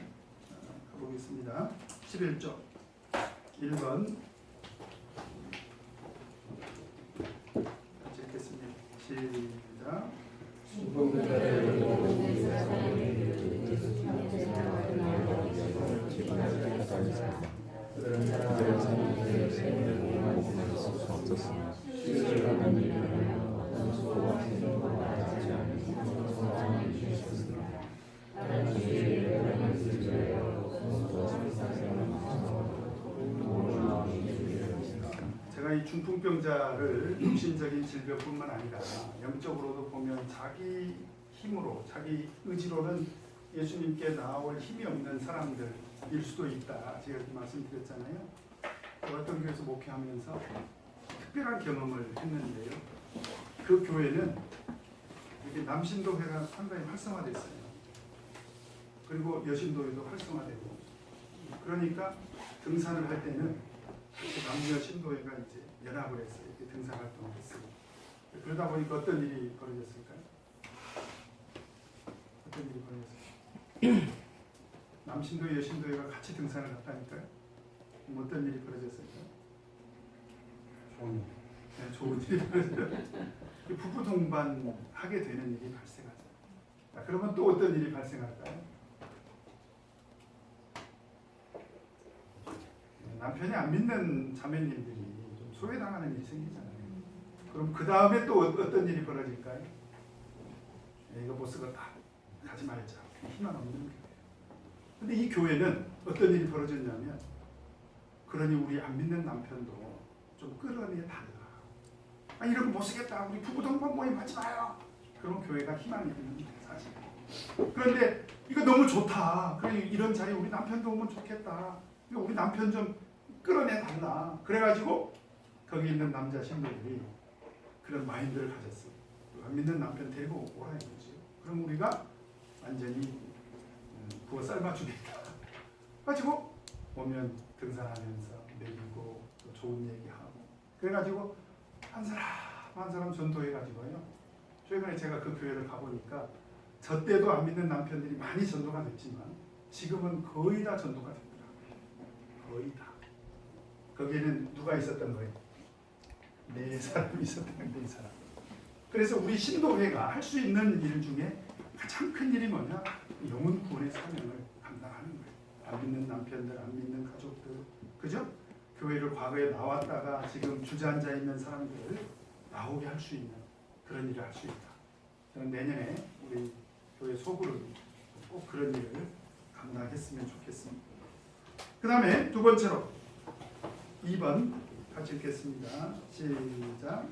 가보겠습니다. 11조 1번 같이 읽겠습니다. 시작. 제가 이 중풍병자를 육신적인 질병뿐만 아니라 영적으로도 보면 자기 힘으로, 자기 의지로는 예수님께 나올 힘이 없는 사람들일 수도 있다. 제가 이렇게 말씀드렸잖아요. 어떤 교회에서 목회하면서 특별한 경험을 했는데요. 그 교회는 이렇게 남신도회가 상당히 활성화됐어요. 그리고 여신도회도 활성화되고, 그러니까 등산을 할 때는 남녀 신도회가 이제 연합을 했어요. 이렇게 등산 활동을 했어요. 그러다 보니까 어떤 일이 벌어졌을까요? 어떤 일이 벌어졌을까요? 남신도회, 여신도회가 같이 등산을 갔다니까요. 그럼 어떤 일이 벌어졌을까요? 좋은 일이 벌어졌어요. 부부 동반하게 되는 일이 발생하죠. 자, 그러면 또 어떤 일이 발생할까요? 남편이 안 믿는 자매님들이 좀 소외당하는 일이 생기잖아요. 그럼 그 다음에 또 어떤 일이 벌어질까요? 이거 못 쓰겠다. 가지 말자. 희망 없는 거예요. 근데 이 교회는 어떤 일이 벌어졌냐면, 그러니 우리 안 믿는 남편도 좀 끌어내 달라. 아, 이런 거 못 쓰겠다. 우리 부부 동반 모임 하지 마요. 그런 교회가 희망이 있는 사실. 그런데 이거 너무 좋다. 그래, 이런 자리 우리 남편도 오면 좋겠다. 이거 우리 남편 좀 끌어내 달라. 그래가지고 거기 있는 남자 신부들이 그런 마인드를 가졌어요. 안 믿는 남편 데리고 오라 이거지. 그럼 우리가 완전히 부어 삶아주겠다. 가지고 오면 등산하면서 먹이고 또 좋은 얘기하고 그래가지고 한 사람 전도해가지고요. 최근에 제가 그 교회를 가보니까 저 때도 안 믿는 남편들이 많이 전도가 됐지만 지금은 거의 다 전도가 됐더라고요. 거의 다. 거기에는 누가 있었던 거예요? 4사람이 있었던 거예요. 4사람. 그래서 우리 신도회가 할 수 있는 일 중에 가장 큰 일이 뭐냐? 영혼 구원의 사명을 감당하는 거예요. 안 믿는 남편들, 안 믿는 가족들, 그죠? 교회를 과거에 나왔다가 지금 주저앉아 있는 사람들을 나오게 할 수 있는 그런 일을 할 수 있다. 저는 내년에 우리 교회 소그룹이 꼭 그런 일을 감당했으면 좋겠습니다. 그 다음에 두 번째로 2번 같이 읽겠습니다. 시작.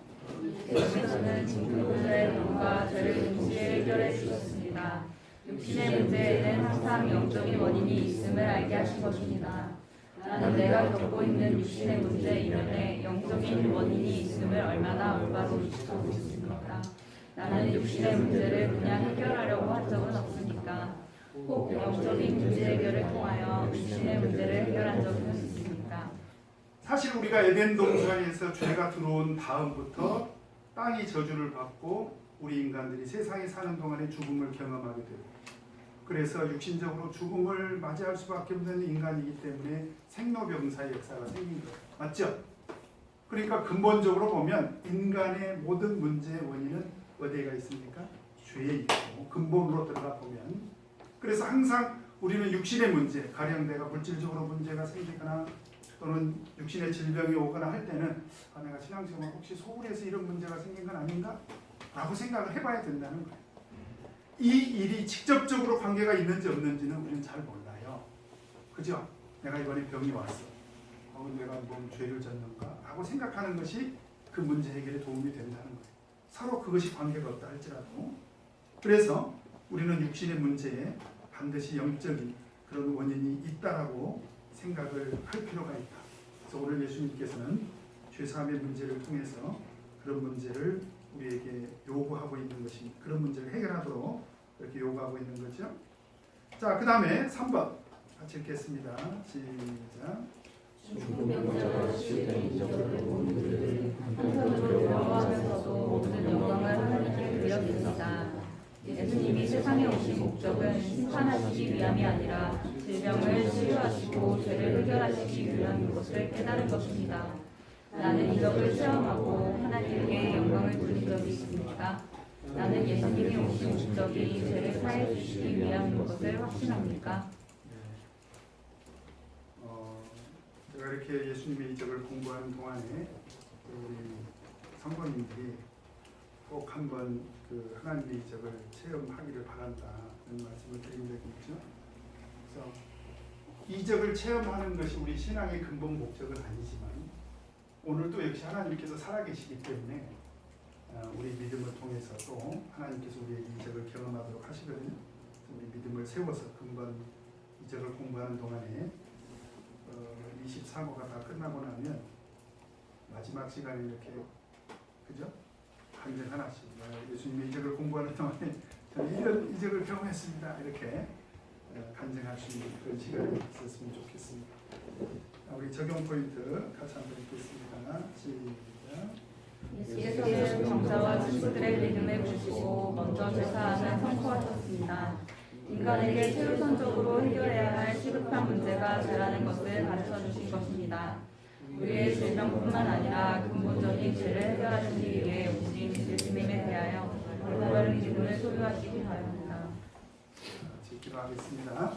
예수님은 친구들의 병과 죄를 동시에 해결해 주셨습니다. 육신의 문제에는 항상 영적인 원인이 있음을 알게 하신 것입니다. 나는 내가 겪고 있는 육신의 문제 이면에 영적인 원인이 있음을 얼마나 올바로 인식하고 있습니까? 나는 육신의 문제를 그냥 해결하려고 한 적은 없으니까. 혹 영적인 문제 해결을 통하여 육신의 문제를 해결한 적은 있습니까? 사실 우리가 에덴 동산에서 죄가 들어온 다음부터 땅이 저주를 받고 우리 인간들이 세상에 사는 동안에 죽음을 경험하게 되고 그래서 육신적으로 죽음을 맞이할 수밖에 없는 인간이기 때문에 생로병사의 역사가 생긴 거예요. 맞죠? 그러니까 근본적으로 보면 인간의 모든 문제의 원인은 어디가 있습니까? 죄에 있고 근본으로 들어가 보면 그래서 항상 우리는 육신의 문제, 가령 내가 물질적으로 문제가 생기거나 또는 육신의 질병이 오거나 할 때는 내가 신앙생활 혹시 소홀해서 이런 문제가 생긴 건 아닌가? 라고 생각을 해봐야 된다는 거예요. 이 일이 직접적으로 관계가 있는지 없는지는 우리는 잘 몰라요. 그죠? 내가 이번에 병이 왔어. 내가 뭐 죄를 졌는가? 라고 생각하는 것이 그 문제 해결에 도움이 된다는 거예요. 서로 그것이 관계가 없다 할지라도. 그래서 우리는 육신의 문제에 반드시 영적인 그런 원인이 있다라고 생각을 할 필요가 있다. 그래서 오늘 예수님께서는 죄사함의 문제를 통해서 그런 문제를 우리에게 요구하고 있는 것입니다. 그런 문제를 해결하도록 이렇게 요구하고 있는 거죠. 자, 그 다음에 3번 같이 읽겠습니다. 시작. 중풍병자로 치유된 이적을 본 그들은 한편으로 두려워하면서도 모든 영광을 하나님께 드렸습니다. 예수님이 세상에 오신 목적은 심판하시기 위함이 아니라 질병을 치유하시고 죄를 해결하시기 위한 것을 깨달은 것입니다. 나는 이적을 체험하고 하나님께 영광을 돌린 적이 있습니까? 나는 예수님이 오신 목적이 죄를 사해 주시기 위한 것을 확신합니까? 제가 이렇게 예수님의 이적을 공부하는 동안에 우리 성도님들이 꼭 한번 그 하나님의 이적을 체험하기를 바란다는 말씀을 드린 적이 있죠. 그래서 이적을 체험하는 것이 우리 신앙의 근본 목적은 아니지만 오늘도 역시 하나님께서 살아계시기 때문에 우리 믿음을 통해서 또 하나님께서 우리에게 이적을 경험하도록 하시거든요. 우리 믿음을 세워서 근본 이적을 공부하는 동안에 23호가 다 끝나고 나면 마지막 시간에 이렇게 그죠? 한 절 하나씩 예수님의 이적을 공부하는 동안에 저는 이런 이적을 경험했습니다. 이렇게 간증할 수 있는 그런 시간이 있었으면 좋겠습니다. 우리 적용 포인트 같이 한번 읽겠습니다. 시작. 예수께서는 병자와 친구들의 믿음을 보시고 먼저 제사함을 선포하셨습니다. 인간에게 최우선적으로 해결해야 할 시급한 문제가 죄라는 것을 가르쳐 주신 것입니다. 우리의 질병뿐만 아니라 근본적인 죄를 해결하시기 위해 오신 예수님에 대하여 올바른 믿음을 소유하시기 바랍니다. 기도하겠습니다.